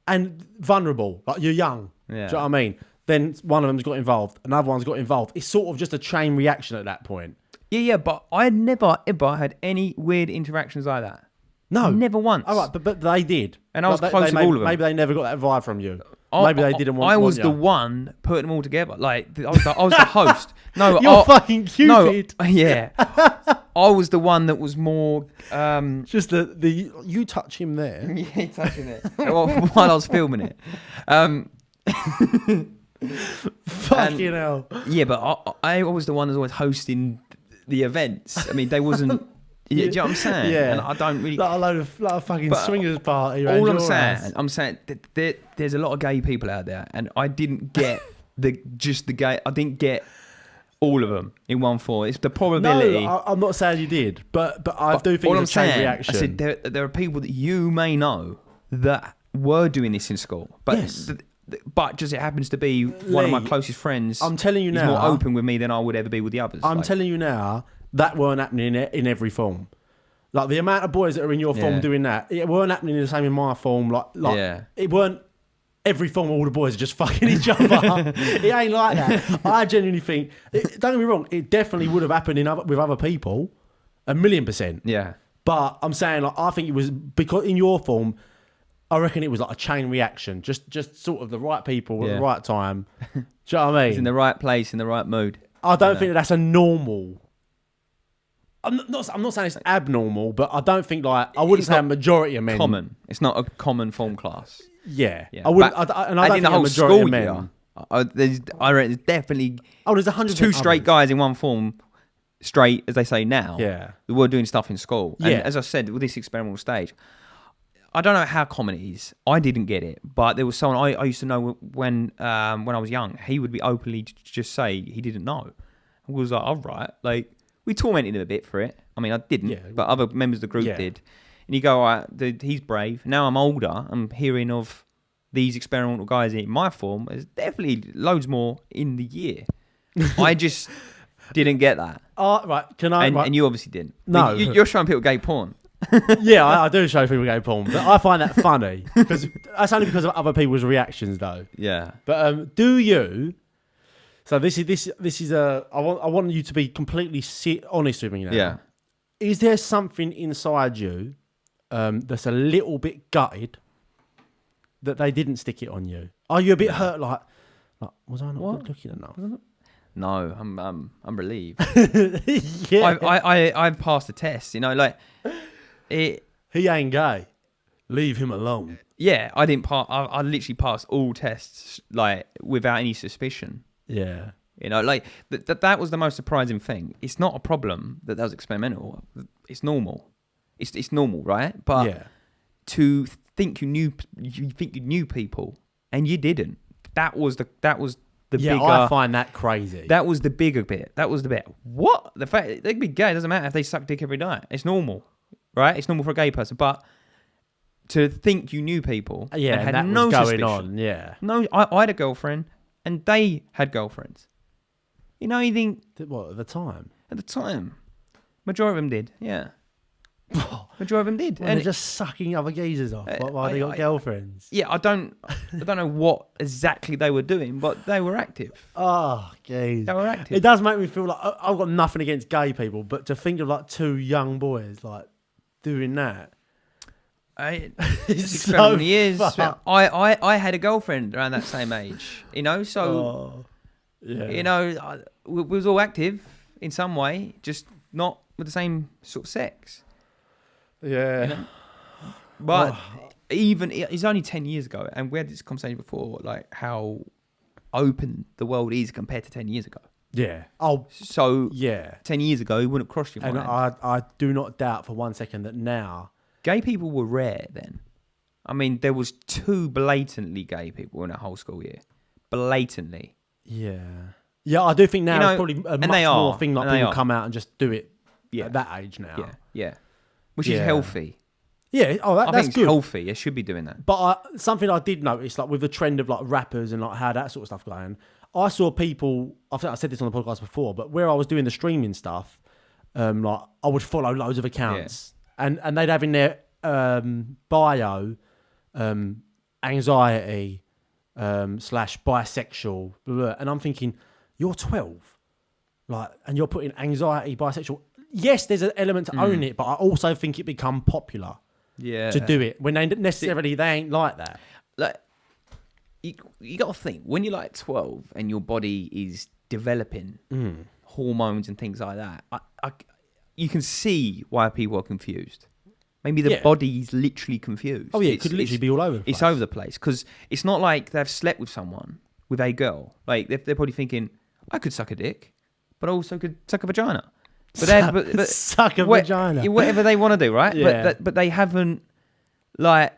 And vulnerable, like you're young. Yeah. Do you know what I mean? Then one of them's got involved, another one's got involved. It's sort of just a chain reaction at that point. Yeah, but I had never, ever had any weird interactions like that. No. Never once. All right, but they did. And I was close with all of them. Maybe they never got that vibe from you. Maybe they didn't want I was you. the one putting them all together. Like, I was the host. No, You're fucking Cupid. No, yeah. I was the one that was more... just the you touch him there. Yeah, touching it. While I was filming it. Fucking hell. Yeah, but I was the one that was always hosting the events. I mean, they wasn't... Do you know what I'm saying? Yeah. And I don't really... Like a load of fucking swingers party. All I'm saying that there's a lot of gay people out there, and I didn't get the gay... I didn't get all of them in one form. It's the probability... No, I'm not saying you did, but I do think it's a chain reaction. I said there are people that you may know that were doing this in school, but... Yes. But just it happens to be one of my closest friends. I'm telling you now... He's more open with me than I would ever be with the others. I'm telling you now... That weren't happening in every form. Like the amount of boys that are in your form doing that, it weren't happening the same in my form. Like it weren't every form. All the boys are just fucking each other. It ain't like that. I genuinely think. Don't get me wrong. It definitely would have happened with other people, 1,000,000%. Yeah. But I'm saying, like, I think it was because in your form, I reckon it was like a chain reaction. Just sort of the right people at the right time. Do you know what I mean? He's in the right place, in the right mood. I don't think that's a normal. I'm not saying it's abnormal, but I don't think I wouldn't say a majority of men. Common. It's not a common form class. Yeah. I wouldn't. And I don't think the whole a majority school of men. year. I reckon there's definitely. There's 100 2 straight guys in one form, straight as they say now. Yeah. Who were doing stuff in school. Yeah. And as I said, with this experimental stage, I don't know how common it is. I didn't get it, but there was someone I used to know when I was young. He would be openly just say he didn't know. I was like, all right, like. We tormented him a bit for it. I mean, I didn't, but other members of the group did. And you go, all right, he's brave. Now I'm older. I'm hearing of these experimental guys in my form. There's definitely loads more in the year. I just didn't get that. Right. Can I? And you obviously didn't. No. I mean, you're showing people gay porn. Yeah, I do show people gay porn, but I find that funny because that's only because of other people's reactions, though. Yeah. But do you? So this is I want you to be completely honest with me now. Yeah. Is there something inside you that's a little bit gutted that they didn't stick it on you? Are you a bit hurt? Like was I not good looking enough? No, I'm relieved. Yeah. I've passed the test. You know, like it. He ain't gay. Leave him alone. Yeah, I didn't pass. I literally passed all tests like without any suspicion. Yeah. You know, like that was the most surprising thing. It's not a problem that was experimental. It's normal. It's normal, right? But to think you knew people and you didn't. That was the bigger. I find that crazy. That was the bigger bit. That was the bit. What? The fact they could be gay, it doesn't matter if they suck dick every night. It's normal, right? It's normal for a gay person. But to think you knew people and had that no was going suspicion. on. Yeah. No, I had a girlfriend and they had girlfriends. You know, you think... What, at the time? At the time. Majority of them did, yeah. Majority of them did. And they're just sucking other geezers off while they got girlfriends. Yeah, I don't know what exactly they were doing, but they were active. Oh, geez. They were active. It does make me feel like I've got nothing against gay people, but to think of like two young boys like doing that. It's so years. fucked. I had a girlfriend around that same age, you know, so... You know, we was all active in some way, just not with the same sort of sex. Yeah. You know? But even, it's only 10 years ago, and we had this conversation before, like how open the world is compared to 10 years ago. Yeah. Oh, so yeah. 10 years ago, it wouldn't cross your mind. And I do not doubt for 1 second that now... Gay people were rare then. I mean, there was 2 blatantly gay people in a whole school year. Blatantly. Yeah. Yeah, I do think now it's probably a much more thing like people come out and just do it at that age now. Yeah. Which is healthy. Yeah, I that's think it's good. healthy. It should be doing that. But something I did notice, like with the trend of like rappers and like how that sort of stuff going, I saw people, I think I said this on the podcast before, but where I was doing the streaming stuff, like I would follow loads of accounts and they'd have in their bio anxiety, / bisexual, blah, blah, and I'm thinking, you're 12, like, and you're putting anxiety, bisexual. Yes, there's an element to own it, but I also think it become popular to do it when they ain't like that. Like, you got to think, when you're like 12 and your body is developing hormones and things like that, you can see why people are confused. Maybe the body's literally confused. Oh yeah, it could literally be all over the place. It's over the place because it's not like they've slept with someone, with a girl. Like they're probably thinking, I could suck a dick, but I also could suck a vagina. But suck a vagina. Whatever they want to do, right? Yeah. But they haven't, like,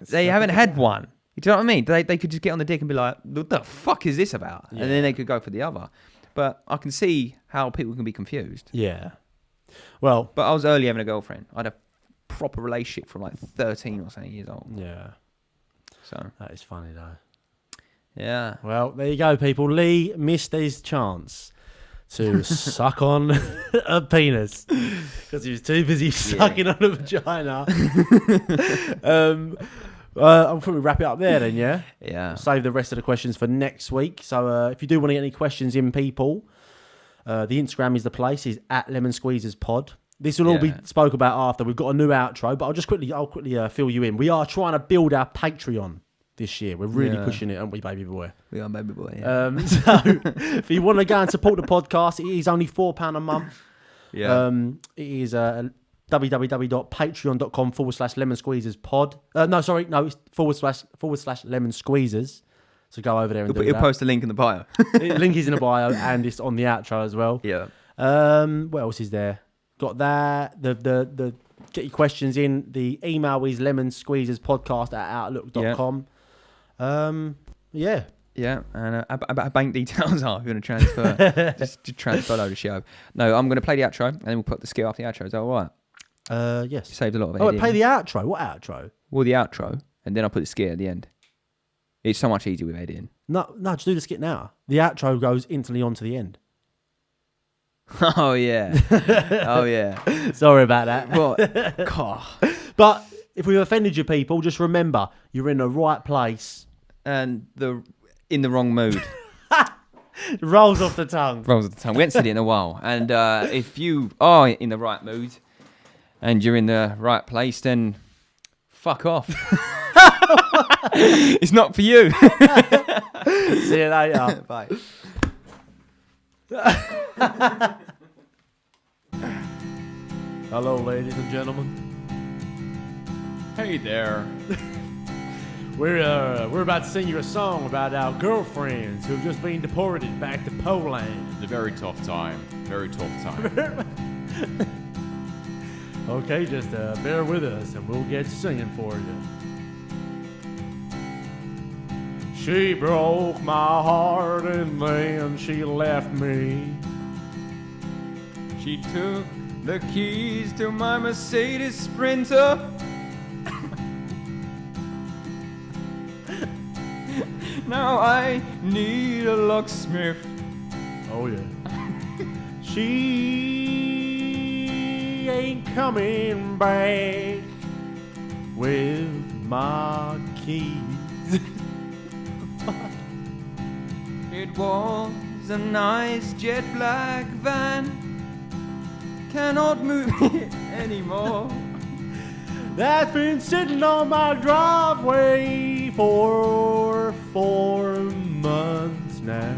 they haven't had one. You know what I mean? They could just get on the dick and be like, what the fuck is this about? Yeah. And then they could go for the other. But I can see how people can be confused. Yeah. Well. But I was early having a girlfriend. I had a proper relationship from like 13 or something years old. Yeah. So. That is funny though. Yeah. Well, there you go, people. Lee missed his chance to suck on a penis because he was too busy sucking on a vagina. I'll probably wrap it up there then, yeah? Yeah. Save the rest of the questions for next week. So if you do want to get any questions in, people, the Instagram is the place, is at @LemonSqueezersPod. This will all be spoke about after. We've got a new outro, but I'll quickly fill you in. We are trying to build our Patreon this year. We're really pushing it, aren't we, baby boy? We are, baby boy. Yeah. So if you want to go and support the podcast, it is only £4 a month. Yeah. It is www.patreon.com/lemonsqueezerspod. It's / lemon squeezers. So go over there and You'll post a link in the bio. The link is in the bio and it's on the outro as well. Yeah. What else is there? Got that. The get your questions in. The email is lemonsqueezerspodcast@outlook.com. Yeah. Yeah, and our bank details are if you want to transfer, just transfer a load of shit over. No, I'm going to play the outro, and then we'll put the skill after the outro. Is that all right? Yes. You saved a lot of editing. Play the outro. What outro? Well, the outro, and then I'll put the skit at the end. It's so much easier with editing. No, just do the skit now. The outro goes instantly onto the end. Oh yeah. Oh yeah. Sorry about that. What? God. But if we've offended you people, just remember, you're in the right place. And in the wrong mood. Rolls off the tongue. Rolls of the tongue. We haven't said it in a while. And if you are in the right mood and you're in the right place, then fuck off. It's not for you. See you later. Bye. Hello, ladies and gentlemen. Hey there. We're about to sing you a song about our girlfriends who've just been deported back to Poland. It's a very tough time. Very tough time. Okay, just bear with us and we'll get singing for you. She broke my heart and then she left me. She took the keys to my Mercedes Sprinter. Now I need a locksmith. Oh yeah. She ain't coming back with my keys. It was a nice jet black van. Cannot move it anymore. That's been sitting on my driveway for 4 months now.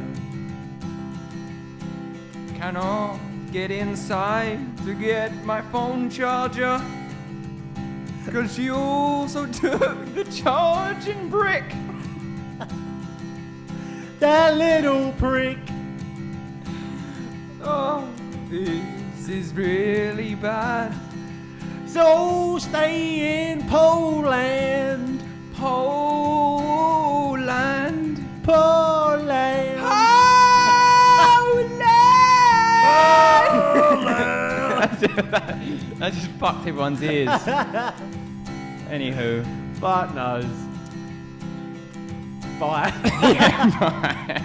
Cannot get inside to get my phone charger. Cause she also took the charging brick. That little prick. Oh, this is really bad. So stay in Poland. Poland. Poland. That just fucked everyone's ears. Anywho. Fart nose. Bye. Bye.